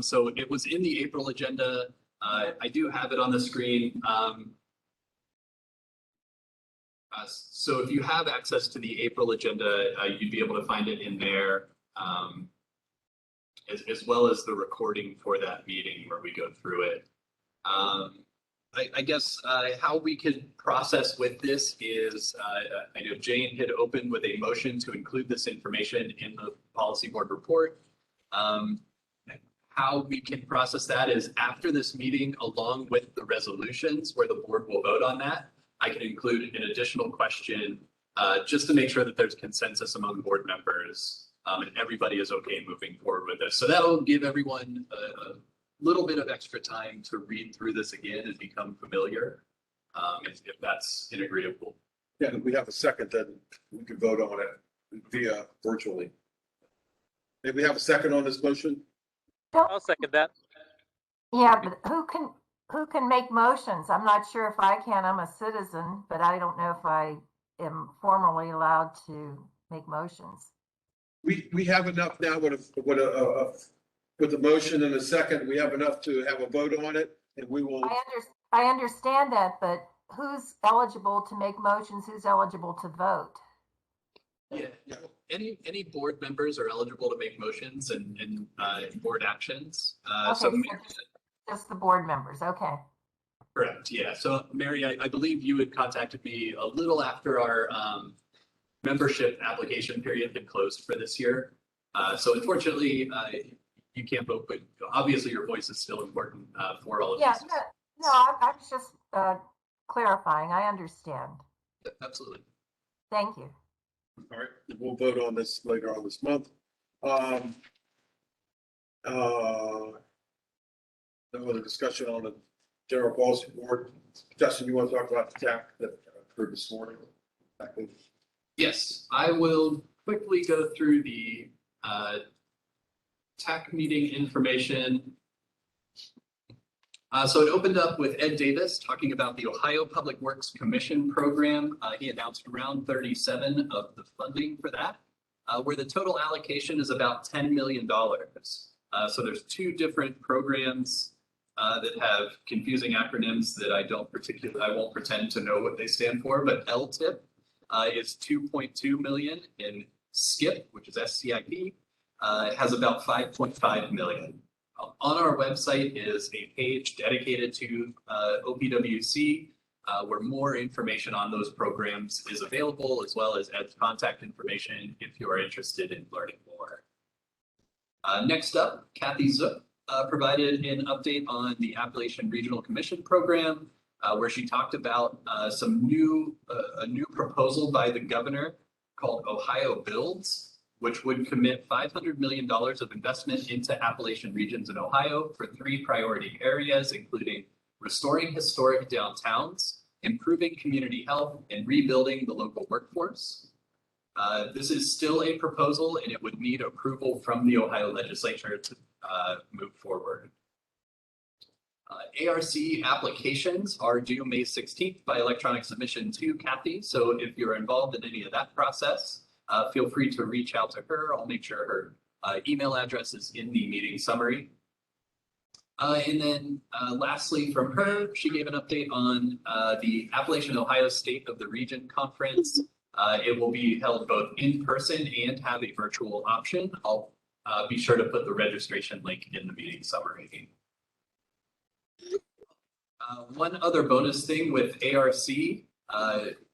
So it was in the April agenda. I do have it on the screen. So if you have access to the April agenda, you'd be able to find it in there, as well as the recording for that meeting where we go through it. I guess how we could process with this is, I know Jane had opened with a motion to include this information in the policy board report. How we can process that is after this meeting, along with the resolutions where the board will vote on that, I can include an additional question just to make sure that there's consensus among board members and everybody is okay moving forward with this. So that'll give everyone a little bit of extra time to read through this again and become familiar, if that's agreeable. Yeah, if we have a second, then we could vote on it via virtually. Maybe we have a second on this motion? I'll second that. Yeah, but who can make motions? I'm not sure if I can. I'm a citizen, but I don't know if I am formally allowed to make motions. We have enough now with the motion and a second, we have enough to have a vote on it, and we will. I understand that, but who's eligible to make motions? Who's eligible to vote? Yeah, any board members are eligible to make motions and board actions. Okay, So just the board members. Okay. correct, yeah. So Mary, I believe you had contacted me a little after our membership application period had closed for this year. So unfortunately, you can't vote, but obviously your voice is still important for all of Yeah, us. no, I'm just clarifying. I understand. Absolutely. Thank you. All right, we'll vote on this later on this month. No other discussion on the general policy board. Justin, you want to talk about the TAC that occurred this morning? Yes, I will quickly go through the TAC meeting information. So it opened up with Ed Davis talking about the Ohio Public Works Commission program. He announced round 37 of the funding for that, where the total allocation is about $10 million. So there's two different programs that have confusing acronyms that I won't pretend to know what they stand for, but LTIP is 2.2 million, and SCIP, which is SCIP, has about 5.5 million. On our website is a page dedicated to OPWC, where more information on those programs is available, as well as Ed's contact information if you are interested in learning more. Next up, Kathy Zook provided an update on the Appalachian Regional Commission program, where she talked about a new proposal by the governor called Ohio Builds, which would commit $500 million of investment into Appalachian regions in Ohio for 3 priority areas, including restoring historic downtowns, improving community health, and rebuilding the local workforce. This is still a proposal, and it would need approval from the Ohio legislature to move forward. ARC applications are due May 16th by electronic submission to Kathy. So if you're involved in any of that process, feel free to reach out to her. I'll make sure her email address is in the meeting summary. And then lastly from her, she gave an update on the Appalachian Ohio State of the Region Conference. It will be held both in person and have a virtual option. I'll be sure to put the registration link in the meeting summary. One other bonus thing with ARC,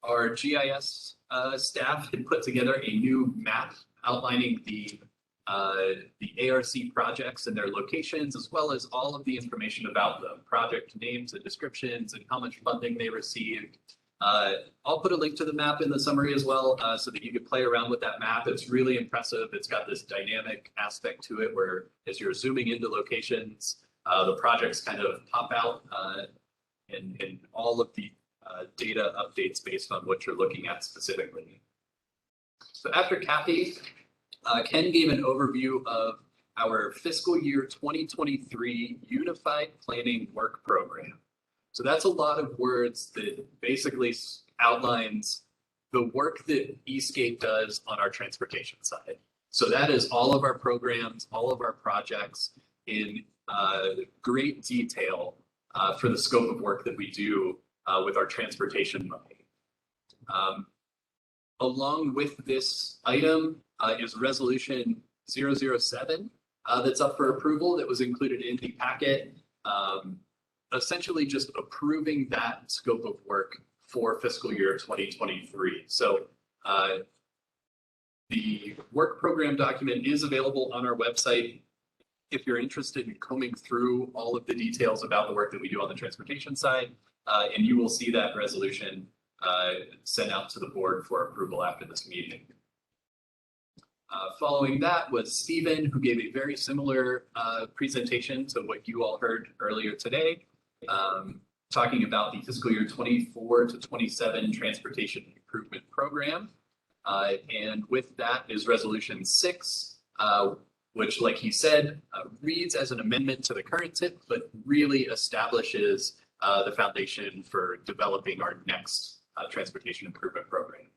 our GIS staff had put together a new map outlining the ARC projects and their locations, as well as all of the information about them, project names and descriptions and how much funding they received. I'll put a link to the map in the summary as well, so that you can play around with that map. It's really impressive. It's got this dynamic aspect to it where as you're zooming into locations, the projects kind of pop out and all of the data updates based on what you're looking at specifically. So after Kathy, Ken gave an overview of our fiscal year 2023 Unified Planning Work Program. So that's a lot of words that basically outlines the work that Eastgate does on our transportation side. So that is all of our programs, all of our projects in great detail for the scope of work that we do with our transportation money. Along with this item is resolution 007 that's up for approval that was included in the packet. Essentially just approving that scope of work for fiscal year 2023. So the work program document is available on our website. If you're interested in combing through all of the details about the work that we do on the transportation side, and you will see that resolution sent out to the board for approval after this meeting. Following that was Stephen, who gave a very similar presentation to what you all heard earlier today. Talking about the fiscal year 24 to 27 transportation improvement program. And with that is resolution 6, which, like he said, reads as an amendment to the current TIP, but really establishes the foundation for developing our next transportation improvement program.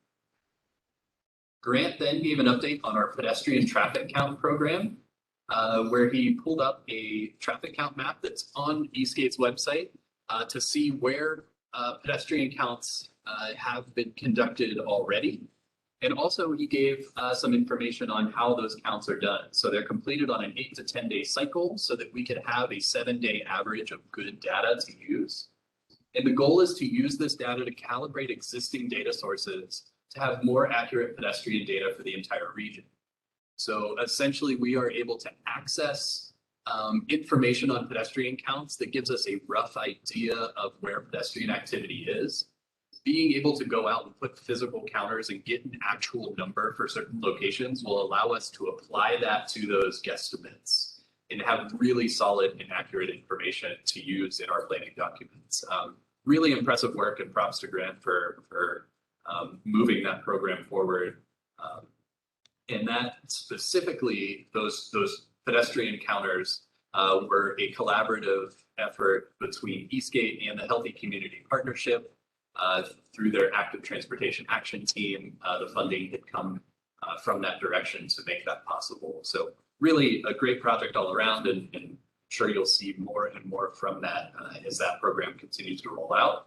Grant then gave an update on our pedestrian traffic count program, where he pulled up a traffic count map that's on Eastgate's website to see where pedestrian counts have been conducted already. And also he gave some information on how those counts are done. So they're completed on an 8 to 10 day cycle so that we could have a 7-day average of good data to use. And the goal is to use this data to calibrate existing data sources to have more accurate pedestrian data for the entire region. So essentially we are able to access information on pedestrian counts that gives us a rough idea of where pedestrian activity is. Being able to go out and put physical counters and get an actual number for certain locations will allow us to apply that to those guesstimates and have really solid and accurate information to use in our planning documents. Really impressive work, and props to Grant for moving that program forward. And that specifically, those pedestrian counters were a collaborative effort between Eastgate and the Healthy Community Partnership. Through their active transportation action team, the funding had come from that direction to make that possible. So really a great project all around, and sure you'll see more and more from that as that program continues to roll out.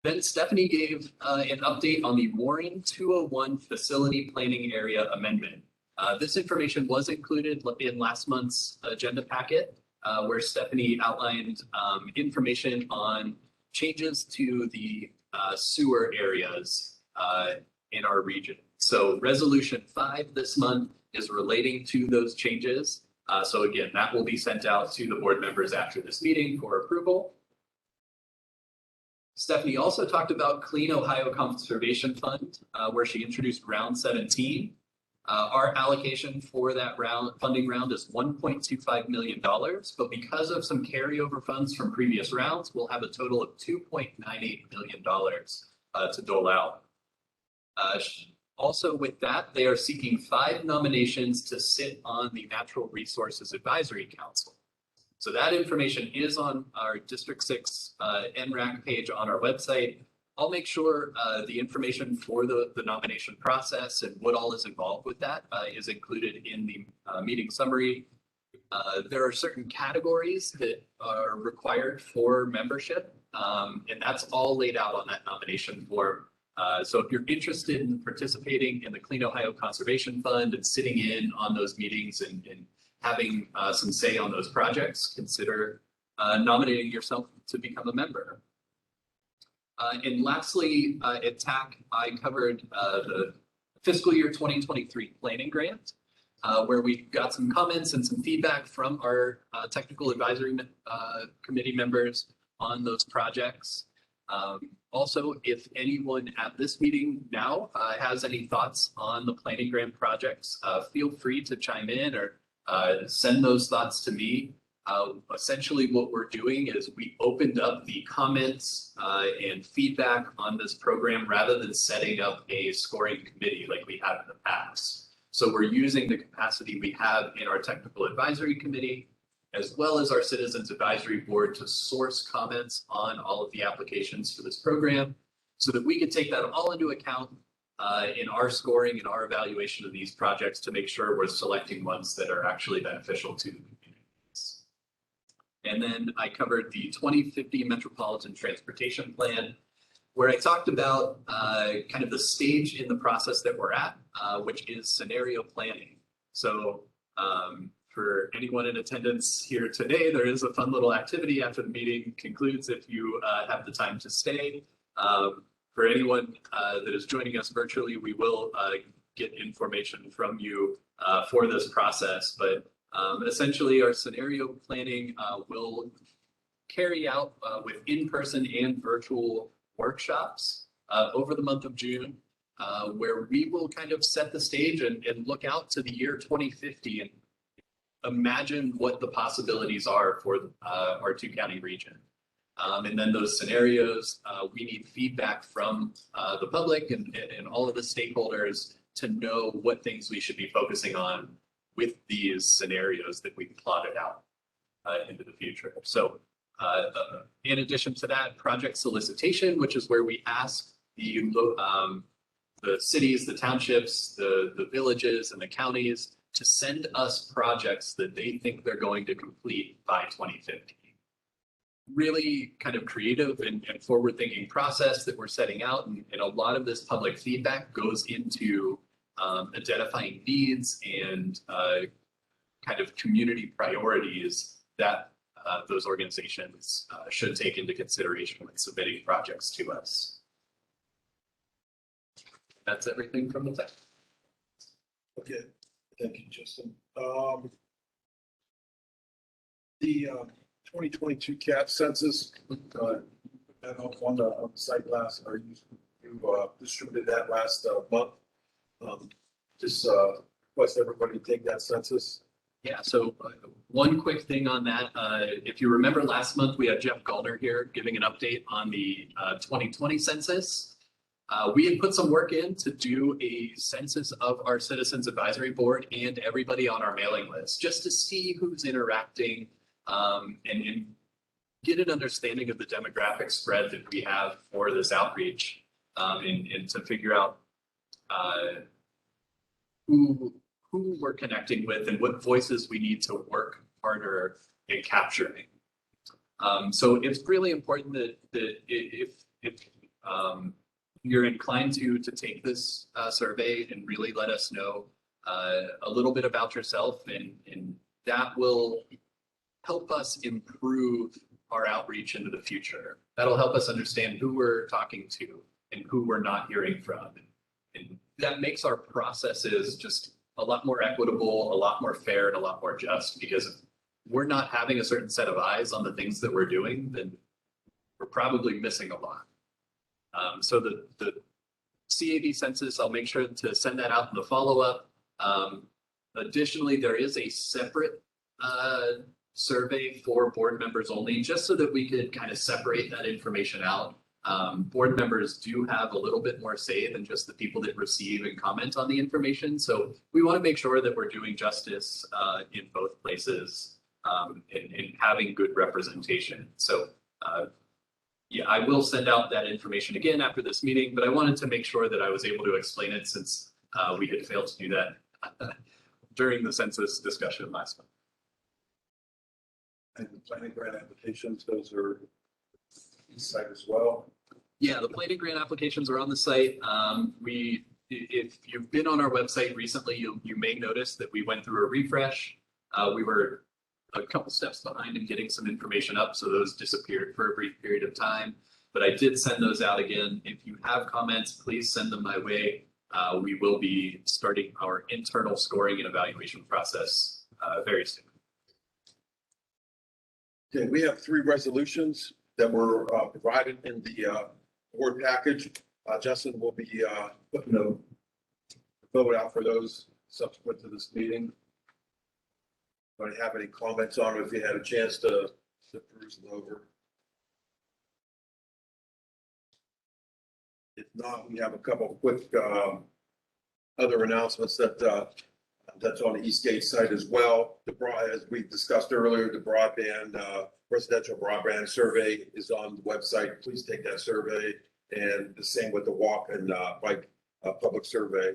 Then Stephanie gave an update on the Warren 201 Facility Planning Area Amendment. This information was included in last month's agenda packet, where Stephanie outlined information on changes to the sewer areas in our region. So resolution 5 this month is relating to those changes. So again, that will be sent out to the board members after this meeting for approval. Stephanie also talked about Clean Ohio Conservation Fund, where she introduced round 17. Our allocation for that funding round is $1.25 million, but because of some carryover funds from previous rounds, we'll have a total of $2.98 million to dole out. Also with that, they are seeking 5 nominations to sit on the Natural Resources Advisory Council. So that information is on our District 6 NRAC page on our website. I'll make sure the information for the nomination process and what all is involved with that is included in the meeting summary. There are certain categories that are required for membership, and that's all laid out on that nomination form. So if you're interested in participating in the Clean Ohio Conservation Fund and sitting in on those meetings and having some say on those projects, consider nominating yourself to become a member. And lastly, at TAC, I covered the fiscal year 2023 planning grant, where we got some comments and some feedback from our technical advisory committee members on those projects. Also, if anyone at this meeting now has any thoughts on the planning grant projects, feel free to chime in or send those thoughts to me. Essentially, what we're doing is we opened up the comments and feedback on this program rather than setting up a scoring committee like we have in the past. So we're using the capacity we have in our technical advisory committee, as well as our citizens advisory board, to source comments on all of the applications for this program so that we can take that all into account in our scoring and our evaluation of these projects to make sure we're selecting ones that are actually beneficial to the communities. And then I covered the 2050 Metropolitan Transportation Plan, where I talked about kind of the stage in the process that we're at, which is scenario planning. So for anyone in attendance here today, there is a fun little activity after the meeting concludes if you have the time to stay. For anyone that is joining us virtually, we will get information from you for this process. But essentially, our scenario planning will carry out with in-person and virtual workshops over the month of June, where we will kind of set the stage and look out to the year 2050 and imagine what the possibilities are for our two-county region. And then those scenarios, we need feedback from the public and all of the stakeholders to know what things we should be focusing on with these scenarios that we've plotted out into the future. So in addition to that, project solicitation, which is where we ask the cities, the townships, the villages, and the counties to send us projects that they think they're going to complete by 2050. Really kind of creative and forward-thinking process that we're setting out, and a lot of this public feedback goes into identifying needs and kind of community priorities that those organizations should take into consideration when submitting projects to us. That's everything from the tech. Okay, thank you, Justin. The 2022 Cap Census, that on the site last, or you distributed that last month. Just request everybody to take that census. Yeah, so one quick thing on that. If you remember last month, we had Jeff Gallner here giving an update on the 2020 census. We had put some work in to do a census of our Citizens Advisory Board and everybody on our mailing list, just to see who's interacting and get an understanding of the demographic spread that we have for this outreach, and to figure out who we're connecting with and what voices we need to work harder in capturing. So it's really important that if you're inclined to take this survey and really let us know a little bit about yourself, and that will help us improve our outreach into the future. That'll help us understand who we're talking to and who we're not hearing from. And that makes our processes just a lot more equitable, a lot more fair, and a lot more just, because if we're not having a certain set of eyes on the things that we're doing, then we're probably missing a lot. So the CAB census, I'll make sure to send that out in the follow-up. Additionally, there is a separate survey for board members only, just so that we could kind of separate that information out. Board members do have a little bit more say than just the people that receive and comment on the information. So we want to make sure that we're doing justice in both places, and having good representation. So yeah, I will send out that information again after this meeting, but I wanted to make sure that I was able to explain it, since we had failed to do that during the census discussion last month. And the planning grant applications, those are on the site as well. Yeah, the planning grant applications are on the site. If you've been on our website recently, you may notice that we went through a refresh. We were a couple steps behind in getting some information up, so those disappeared for a brief period of time. But I did send those out again. If you have comments, please send them my way. We will be starting our internal scoring and evaluation process very soon. Okay, we have 3 resolutions that were provided in the board package. Justin will be putting the vote out for those subsequent to this meeting. Do you have any comments on it if you had a chance to peruse them over? If not, we have a couple of quick other announcements that's on the Eastgate site as well. As we discussed earlier, the broadband residential broadband survey is on the website. Please take that survey, and the same with the walk and bike public survey.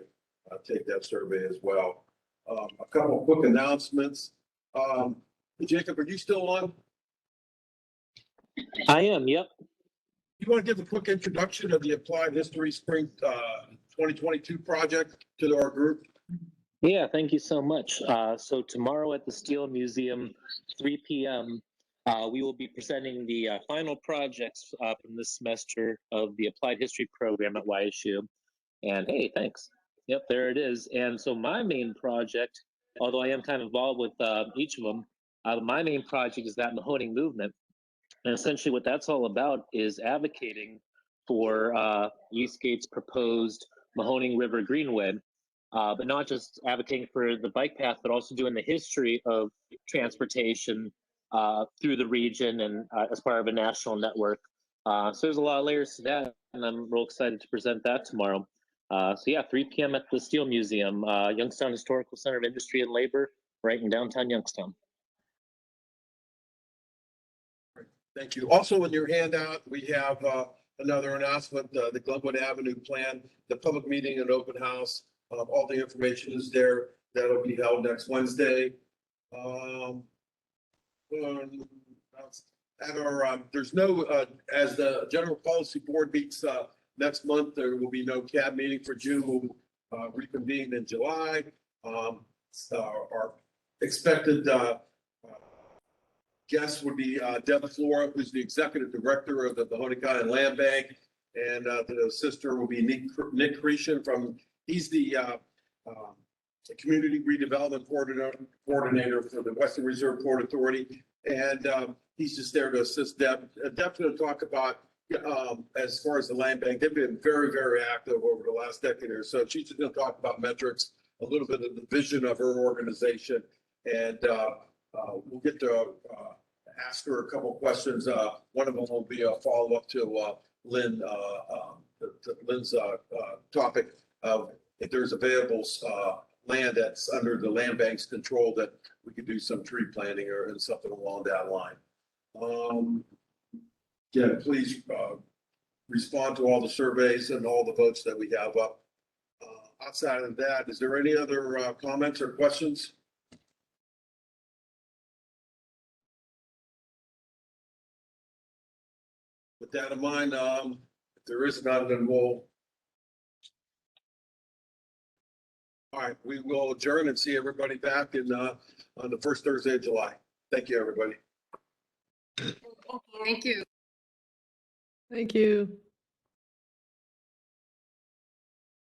Take that survey as well. A couple of quick announcements. Jacob, are you still on? I am, yep. You want to give a quick introduction of the Applied History Spring 2022 project to our group? Yeah, thank you so much. So tomorrow at the Steel Museum, 3 p.m., we will be presenting the final projects from this semester of the Applied History program at YSU. And hey, thanks. Yep, there it is. And so my main project, although I am kind of involved with each of them, my main project is that Mahoning movement. And essentially what that's all about is advocating for Eastgate's proposed Mahoning River Greenway, but not just advocating for the bike path, but also doing the history of transportation through the region and as part of a national network. So there's a lot of layers to that, and I'm real excited to present that tomorrow. So yeah, 3 p.m. at the Steel Museum, Youngstown Historical Center of Industry and Labor, right in downtown Youngstown. Thank you. Also in your handout, we have another announcement, the Glenwood Avenue plan, the public meeting and open house. All the information is there. That'll be held next Wednesday. There's no, as the General Policy Board meets next month, there will be no CAB meeting for June. We'll reconvene in July. Our expected guest would be Deb Flora, who's the executive director of the Mahoning County Land Bank, and the sister will be Nick Cretion he's the community redevelopment coordinator for the Western Reserve Port Authority, and he's just there to assist Deb. Deb's going to talk about as far as the land bank. They've been very, very active over the last decade or so. She's just going to talk about metrics, a little bit of the vision of her organization, and we'll get to ask her a couple of questions. One of them will be a follow-up to Lynn's topic of if there's available land that's under the land bank's control that we could do some tree planting or something along that line. Yeah, please respond to all the surveys and all the votes that we have up. Outside of that, is there any other comments or questions? With that in mind, if there is none, then we'll. All right, we will adjourn and see everybody back in on the first Thursday of July. Thank you, everybody. Thank you. Thank you. Thank you.